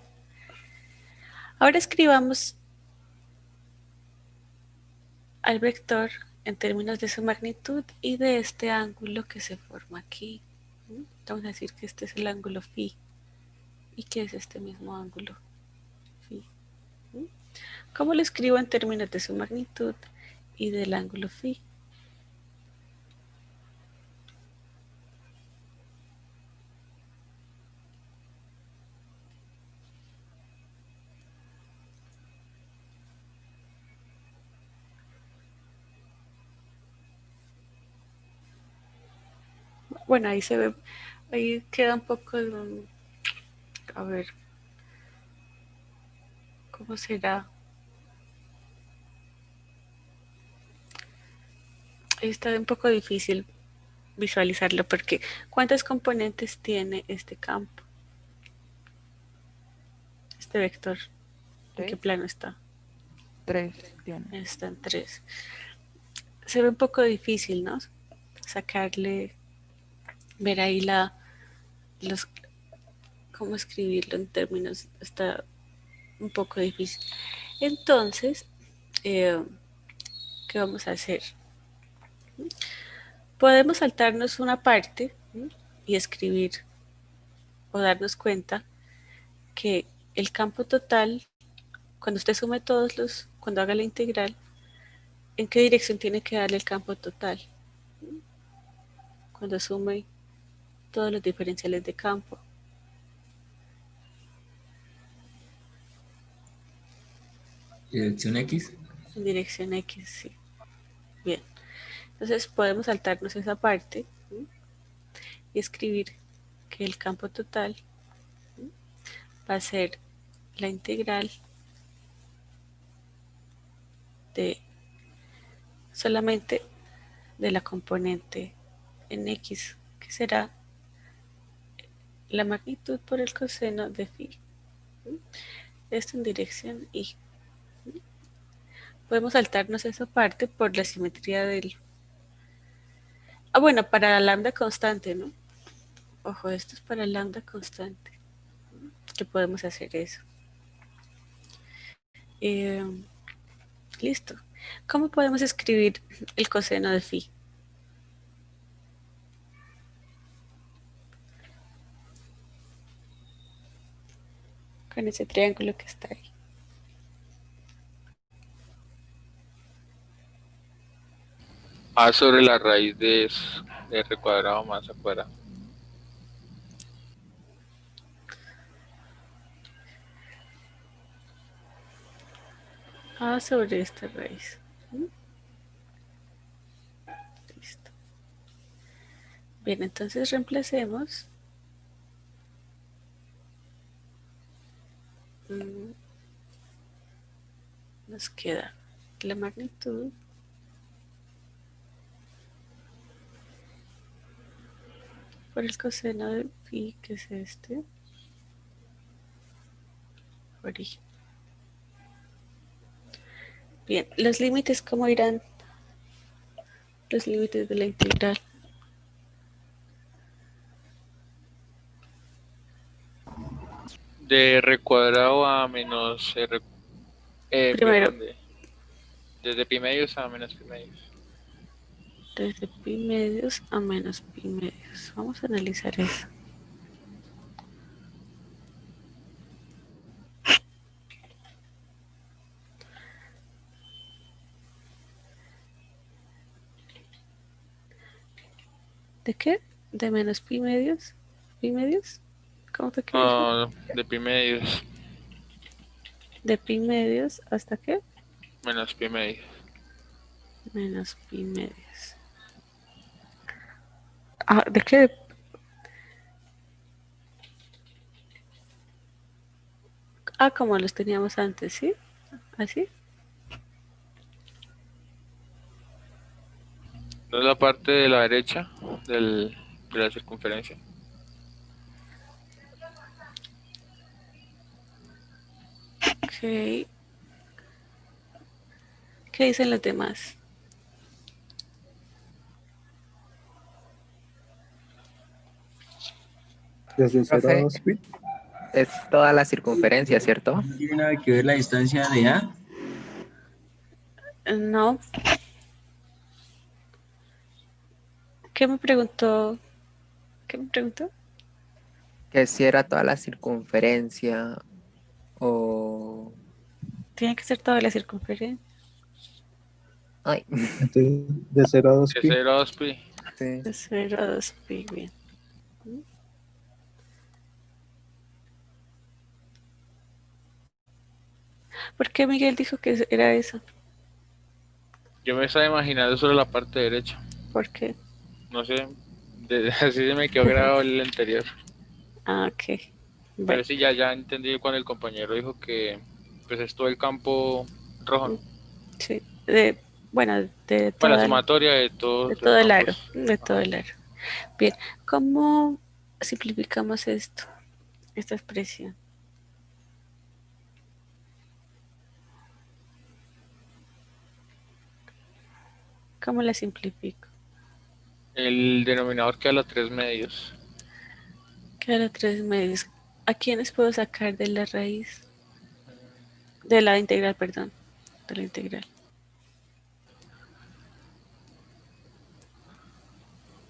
Ahora escribamos al vector en términos de su magnitud y de este ángulo que se forma aquí. Vamos a decir que este es el ángulo phi y que es este mismo ángulo phi. ¿Cómo lo escribo en términos de su magnitud y del ángulo phi? Bueno, ahí se ve, ahí queda un poco, a ver, ¿cómo será? Ahí está un poco difícil visualizarlo porque ¿cuántos componentes tiene este campo? Este vector, ¿en qué plano está? 3 tiene. Está en 3. Se ve un poco difícil, ¿no? Sacarle, ver ahí cómo escribirlo en términos, está un poco difícil. Entonces, ¿qué vamos a hacer? Podemos saltarnos una parte y escribir o darnos cuenta que el campo total, cuando usted sume cuando haga la integral, ¿en qué dirección tiene que darle el campo total? Cuando sume todos los diferenciales de campo. Dirección X. En dirección X, sí. Bien. Entonces podemos saltarnos esa parte y escribir que el campo total va a ser la integral de solamente de la componente en X, que será la magnitud por el coseno de phi. Esto en dirección Y. Podemos saltarnos esa parte por la simetría del... Ah, bueno, para la lambda constante, ¿no? Ojo, esto es para lambda constante. Que podemos hacer eso. Listo. ¿Cómo podemos escribir el coseno de phi? Con ese triángulo que está ahí. A sobre la raíz de R cuadrado más A cuadrado. A sobre esta raíz. Listo. Bien, entonces reemplacemos. Nos queda la magnitud por el coseno de phi, que es este, por I. Bien, los límites, ¿cómo irán? Los límites de la integral. De R cuadrado a menos R. Primero, Perdón, desde pi medios a menos pi medios. desde pi medios a menos pi medios. Vamos a analizar eso. ¿De qué? ¿De menos pi medios? ¿Pi medios? ¿Cómo te quieres decir? No, de pi medios. ¿De pi medios hasta qué? Menos pi medios. Menos pi medios. Ah, ¿de qué? Ah, como los teníamos antes, ¿sí? ¿Así? Es la parte de la derecha de la circunferencia. Ok. ¿Qué dicen los demás? Desde 0 a Profe, 2 pi. es toda la circunferencia, ¿cierto? ¿No tiene nada que ver la distancia de A? No. ¿Qué me preguntó? ¿Qué me preguntó? Que si era toda la circunferencia o... Tiene que ser toda la circunferencia. Ay, Entonces, de 0 a 2 De pi. 0 a 2 pi. sí. De 0 a 2 pi, bien. ¿Por qué Miguel dijo que era eso? Yo me estaba imaginando solo la parte derecha. ¿Por qué? No sé, así se me quedó grabado el anterior. Ah, ok. Pero Bueno, sí, ya entendí cuando el compañero dijo que pues es todo el campo rojo, ¿no? sí. Bueno, Bueno, la sumatoria de todos de los todo el aro. campos. De todo el aro. Bien, ¿cómo simplificamos esto? Esta expresión. ¿Cómo la simplifico? El denominador queda a los 3 medios. Queda 3 medios. ¿A quiénes puedo sacar de la raíz? De la integral, perdón. De la integral.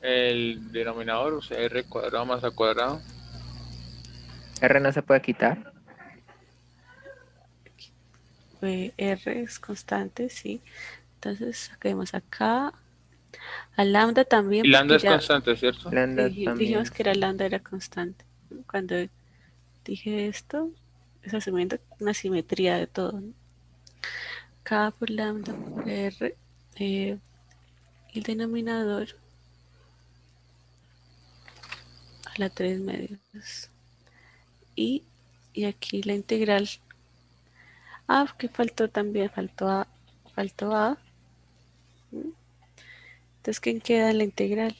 El denominador, o sea, r cuadrado más a cuadrado. R no se puede quitar. R es constante, sí. Entonces saquemos acá. A lambda también, Y lambda porque es ya constante, ¿cierto? Lambda dijimos también. que la lambda era constante. Cuando dije esto, es asumiendo una simetría de todo, ¿no? K por lambda por R. El denominador a la 3 medios. Y aquí la integral. Ah, que faltó también, faltó A. Faltó A. Entonces, ¿quién queda en la integral?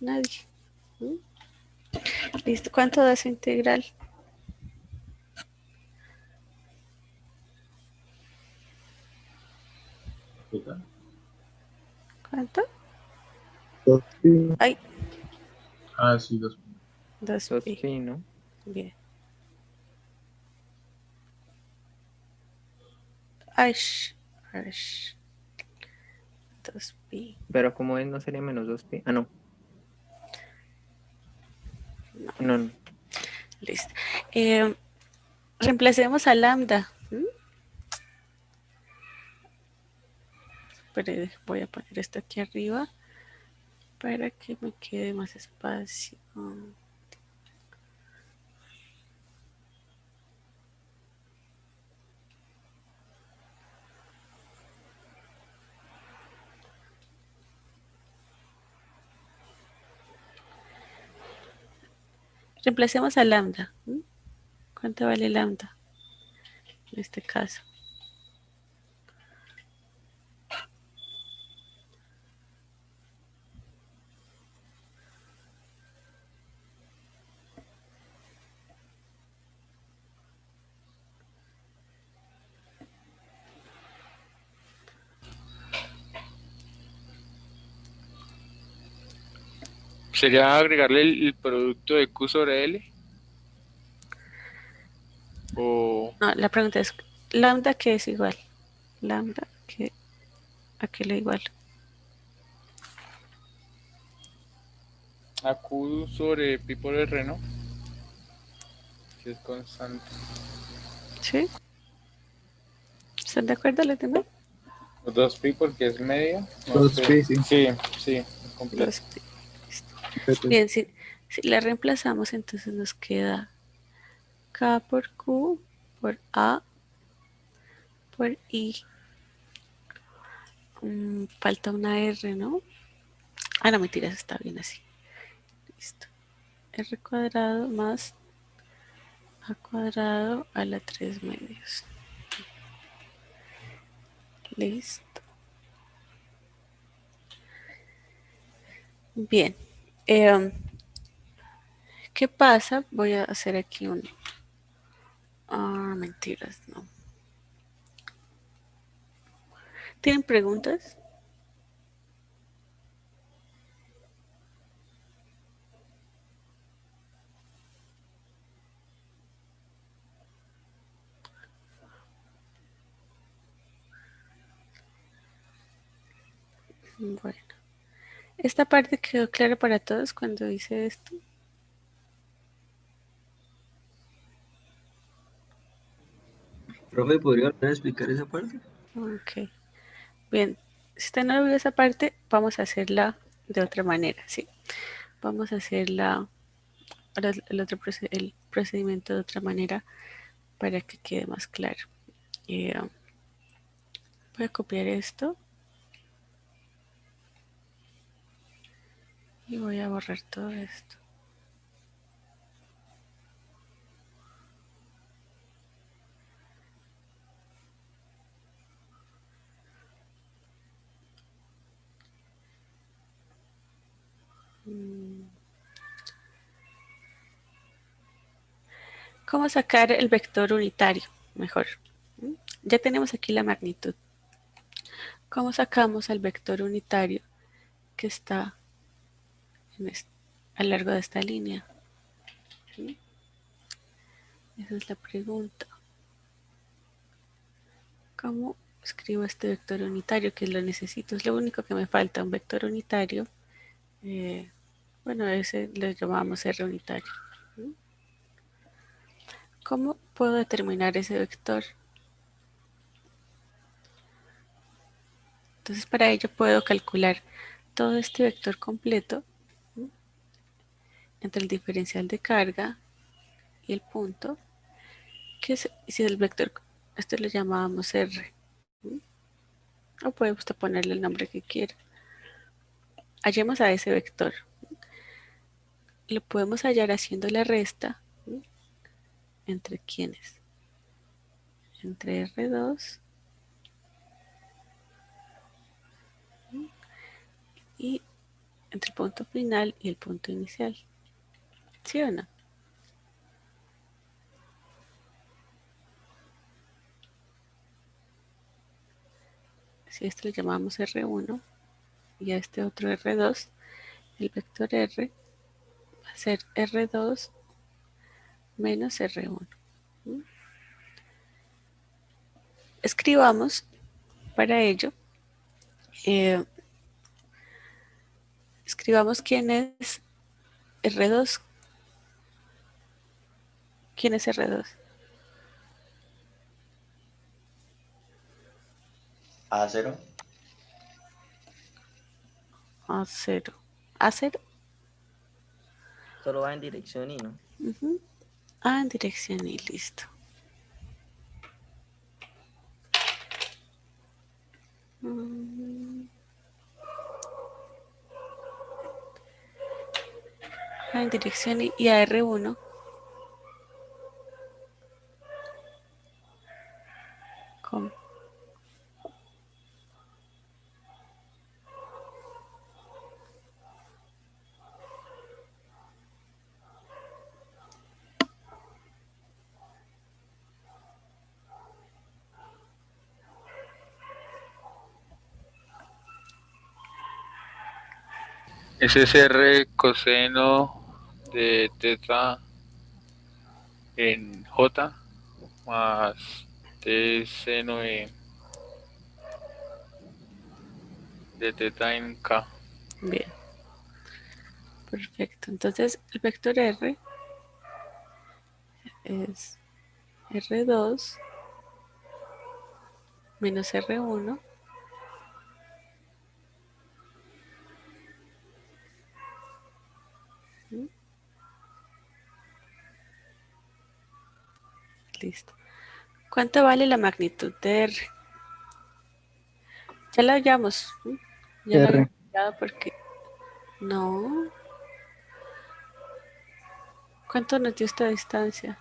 Nadie. ¿Listo? ¿Cuánto da esa integral? ¿Cuánto? 2 pi. Ay, Ah, sí, 2. 2 2 pi. pi, ¿no? Bien. Ay, 2 pi. Pero como es, no sería menos 2 pi. Ah, no. No. Listo. Reemplacemos a lambda. Pero voy a poner esto aquí arriba para que me quede más espacio. Reemplacemos a lambda. ¿Cuánto vale lambda? En este caso. Sería agregarle el producto de Q sobre L. O No, la pregunta es, ¿lambda qué es igual? Lambda, ¿a qué le igual? a Q sobre pi por R, ¿no? Que es constante. ¿Sí? ¿Están de acuerdo los demás? O 2 pi porque es medio. No 2 sé. pi, sí. Sí, completo. 2 pi. Listo. Bien, si la reemplazamos, entonces nos queda K por Q por A por I. Falta una R, ¿no? Ah, no, mentiras, está bien así. Listo. R cuadrado más A cuadrado a la 3 medios. Listo. Bien. ¿Qué pasa? Voy a hacer aquí un... Ah, mentiras, no. ¿Tienen preguntas? Bueno, esta parte quedó clara para todos cuando hice esto. Profe, ¿podría volver a explicar esa parte? Ok. Bien, si usted no vio esa parte, vamos a hacerla de otra manera, ¿sí? Vamos a hacerla, ahora el procedimiento de otra manera para que quede más claro. Voy a copiar esto y voy a borrar todo esto. ¿Cómo sacar el vector unitario? Mejor. Ya tenemos aquí la magnitud. ¿Cómo sacamos el vector unitario que está a lo largo de esta línea? ¿Sí? Esa es la pregunta. ¿Cómo escribo este vector unitario que lo necesito? Es lo único que me falta, un vector unitario. Bueno, ese lo llamamos R unitario. ¿Cómo puedo determinar ese vector? Entonces, para ello puedo calcular todo este vector completo entre el diferencial de carga y el punto, que es, si el vector, este lo llamábamos R, o puede usted ponerle el nombre que quiera. Hallemos a ese vector. Lo podemos hallar haciendo la resta entre quiénes, entre R2 y entre el punto final y el punto inicial. ¿Sí o no? Si a este le llamamos R1 y a este otro R2, el vector R va a ser R2 menos R1. Escribamos para ello, escribamos quién es R2. ¿Quién es R2? A0. A0. A0. Solo va en dirección y no. A en dirección y listo. A en dirección y a R1. ¿Cómo? Ese es R coseno de teta en J más T seno de teta en K. Bien. Perfecto. Entonces, el vector R es R2 menos R1 listo. ¿Cuánto vale la magnitud de R? Ya la hallamos. Ya la R. habíamos hallado porque no. ¿Cuánto nos dio esta distancia?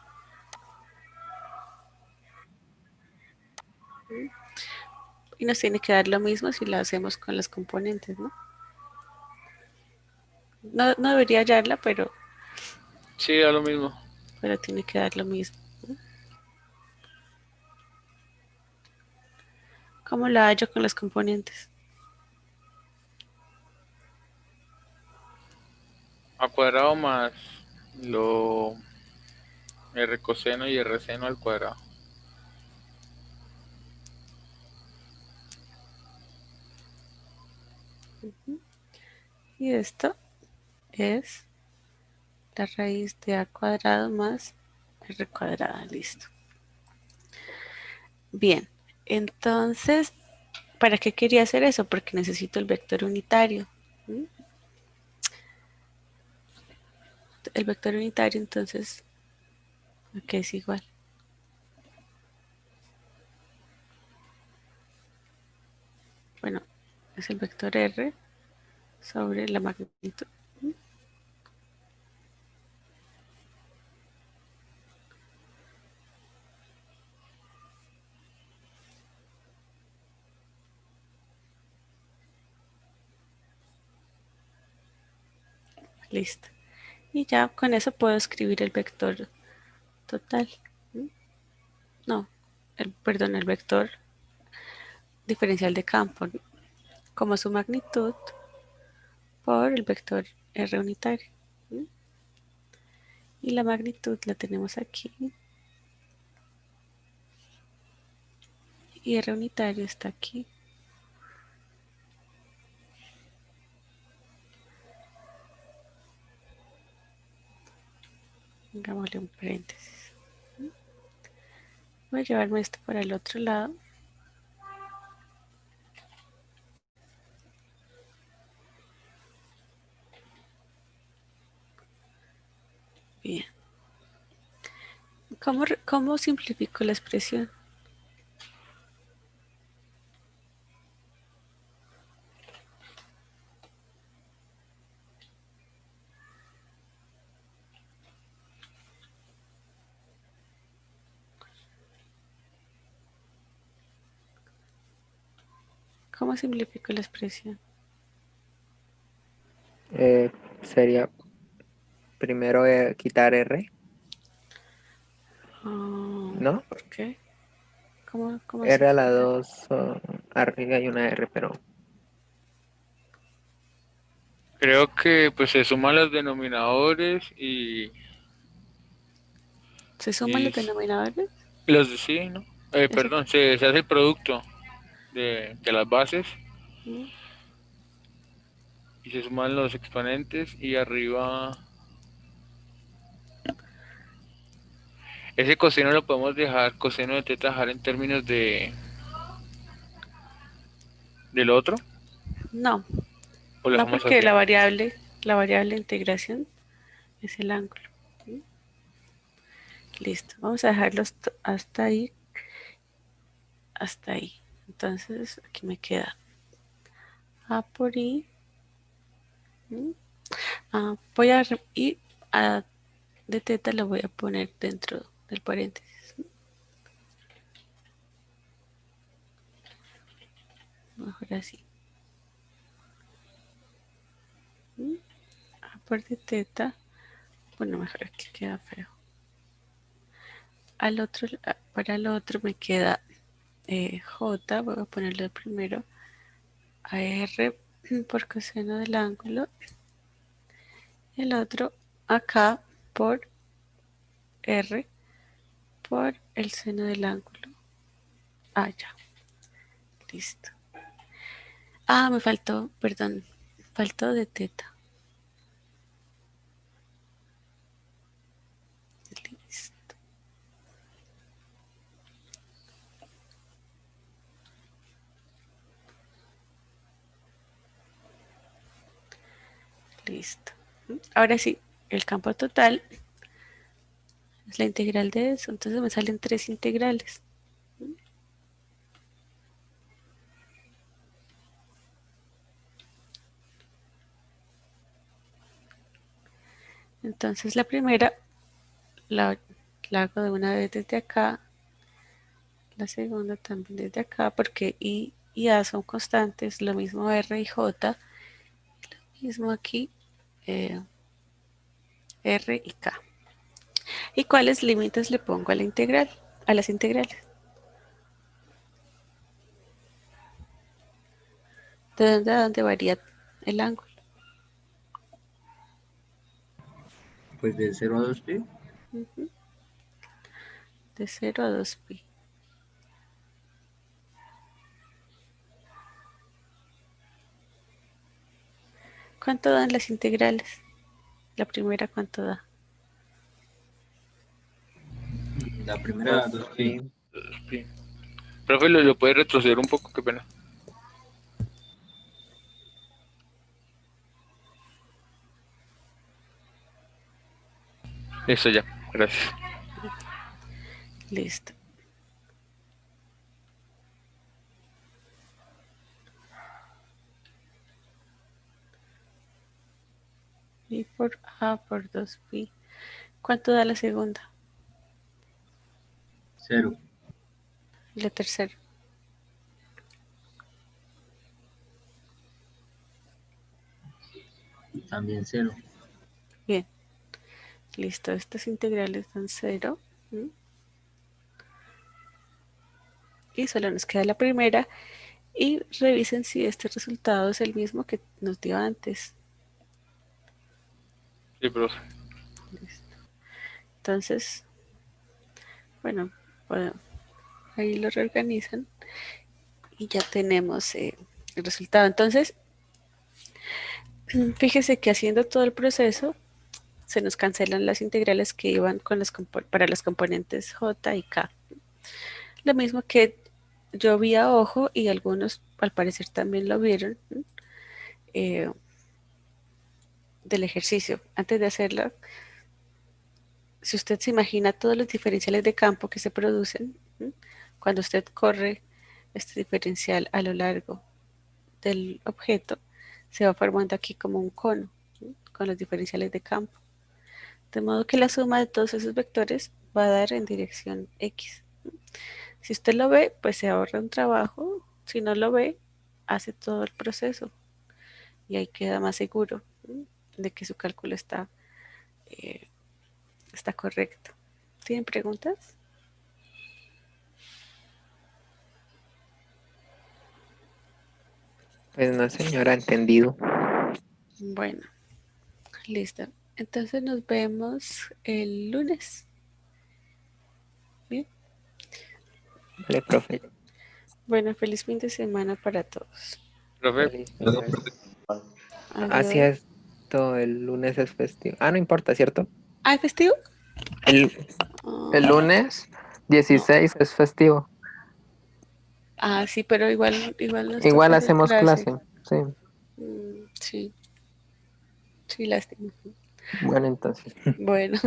Y nos tiene que dar lo mismo si la hacemos con los componentes, ¿no? No debería hallarla, pero Sí, da lo mismo. tiene que dar lo mismo. ¿Cómo la hallo con los componentes? A cuadrado más lo R coseno y R seno al cuadrado. Y esto es la raíz de a cuadrado más r cuadrada. Listo. Bien, entonces, ¿para qué quería hacer eso? Porque necesito el vector unitario. ¿Mm? El vector unitario, entonces, aquí es igual. Bueno, es el vector r sobre la magnitud. ¿Mm? Listo. Y ya con eso puedo escribir el vector total. ¿Mm? No, perdón, el vector diferencial de campo como su magnitud por el vector r unitario. ¿Mm? Y la magnitud la tenemos aquí. Y r unitario está aquí. Pongámosle un paréntesis. ¿Mm? Voy a llevarme esto para el otro lado. Bien. ¿Cómo simplifico la expresión? ¿Cómo simplifico la expresión? Sería primero quitar R, ¿no? ¿Por qué? ¿Cómo así? R a la 2, arriba hay una R, pero Creo que pues se suman los denominadores ¿Se suman y los denominadores? los de sí, ¿no? Eso. Perdón, se hace el producto de las bases ¿Mm? y se suman los exponentes y arriba ese coseno lo podemos dejar, coseno de teta dejar en términos del otro No, o lo no dejamos porque así. la variable de integración es el ángulo. ¿Mm? Listo, vamos a dejarlo hasta ahí, hasta ahí. Entonces aquí me queda A por I. ¿Mm? Y a de teta lo voy a poner dentro del paréntesis. Mejor así. ¿Mm? A por de teta. Bueno, mejor aquí queda feo. Para el otro me queda J, voy a ponerlo primero, a R por coseno del ángulo, el otro acá por R por el seno del ángulo. Ah, ya, listo. Ah, me faltó, perdón, faltó de teta. Listo. Listo. Ahora sí, el campo total es la integral de eso, entonces me salen tres integrales. Entonces la primera la, la hago de una vez desde acá, la segunda también desde acá, porque I y A son constantes, lo mismo R y J, lo mismo aquí R y K. ¿Y cuáles límites le pongo a la integral? A las integrales. ¿De dónde a dónde varía el ángulo? Pues de 0 a 2pi. Ujú. De 0 a 2pi. ¿Cuánto dan las integrales? La primera, ¿cuánto da? La primera 2pi. Sí. Profe, ¿lo puede retroceder un poco? Qué pena. Eso ya, gracias. Listo. Y por A por 2pi. ¿Cuánto da la segunda? 0. Y la tercera. También 0. Bien. Listo. Estas integrales dan 0. Y solo nos queda la primera. Y revisen si este resultado es el mismo que nos dio antes. Sí, profe. Listo. Entonces, bueno, ahí lo reorganizan y ya tenemos el resultado. Entonces, fíjese que haciendo todo el proceso, se nos cancelan las integrales que iban con para las componentes J y K. Lo mismo que yo vi a ojo y algunos al parecer también lo vieron del ejercicio. Antes de hacerlo, si usted se imagina todos los diferenciales de campo que se producen, cuando usted corre este diferencial a lo largo del objeto, se va formando aquí como un cono con los diferenciales de campo. De modo que la suma de todos esos vectores va a dar en dirección X. Si usted lo ve, pues se ahorra un trabajo. Si no lo ve, hace todo el proceso. Y ahí queda más seguro de que su cálculo está correcto. ¿Tienen preguntas? Pues no, señora, entendido. Bueno, listo. Entonces nos vemos el lunes. Bien. Vale, profe. Bueno, feliz fin de semana para todos. Profe, Feliz fin de- Así Adiós. es, todo el lunes es festivo. Ah, no importa, ¿cierto? ¿Ah, es festivo? El, el lunes 16 es festivo. Ah, sí, pero igual nos Igual toca hacer hacemos clase. clase, sí. Sí, sí, lástima. Bueno, entonces. Bueno.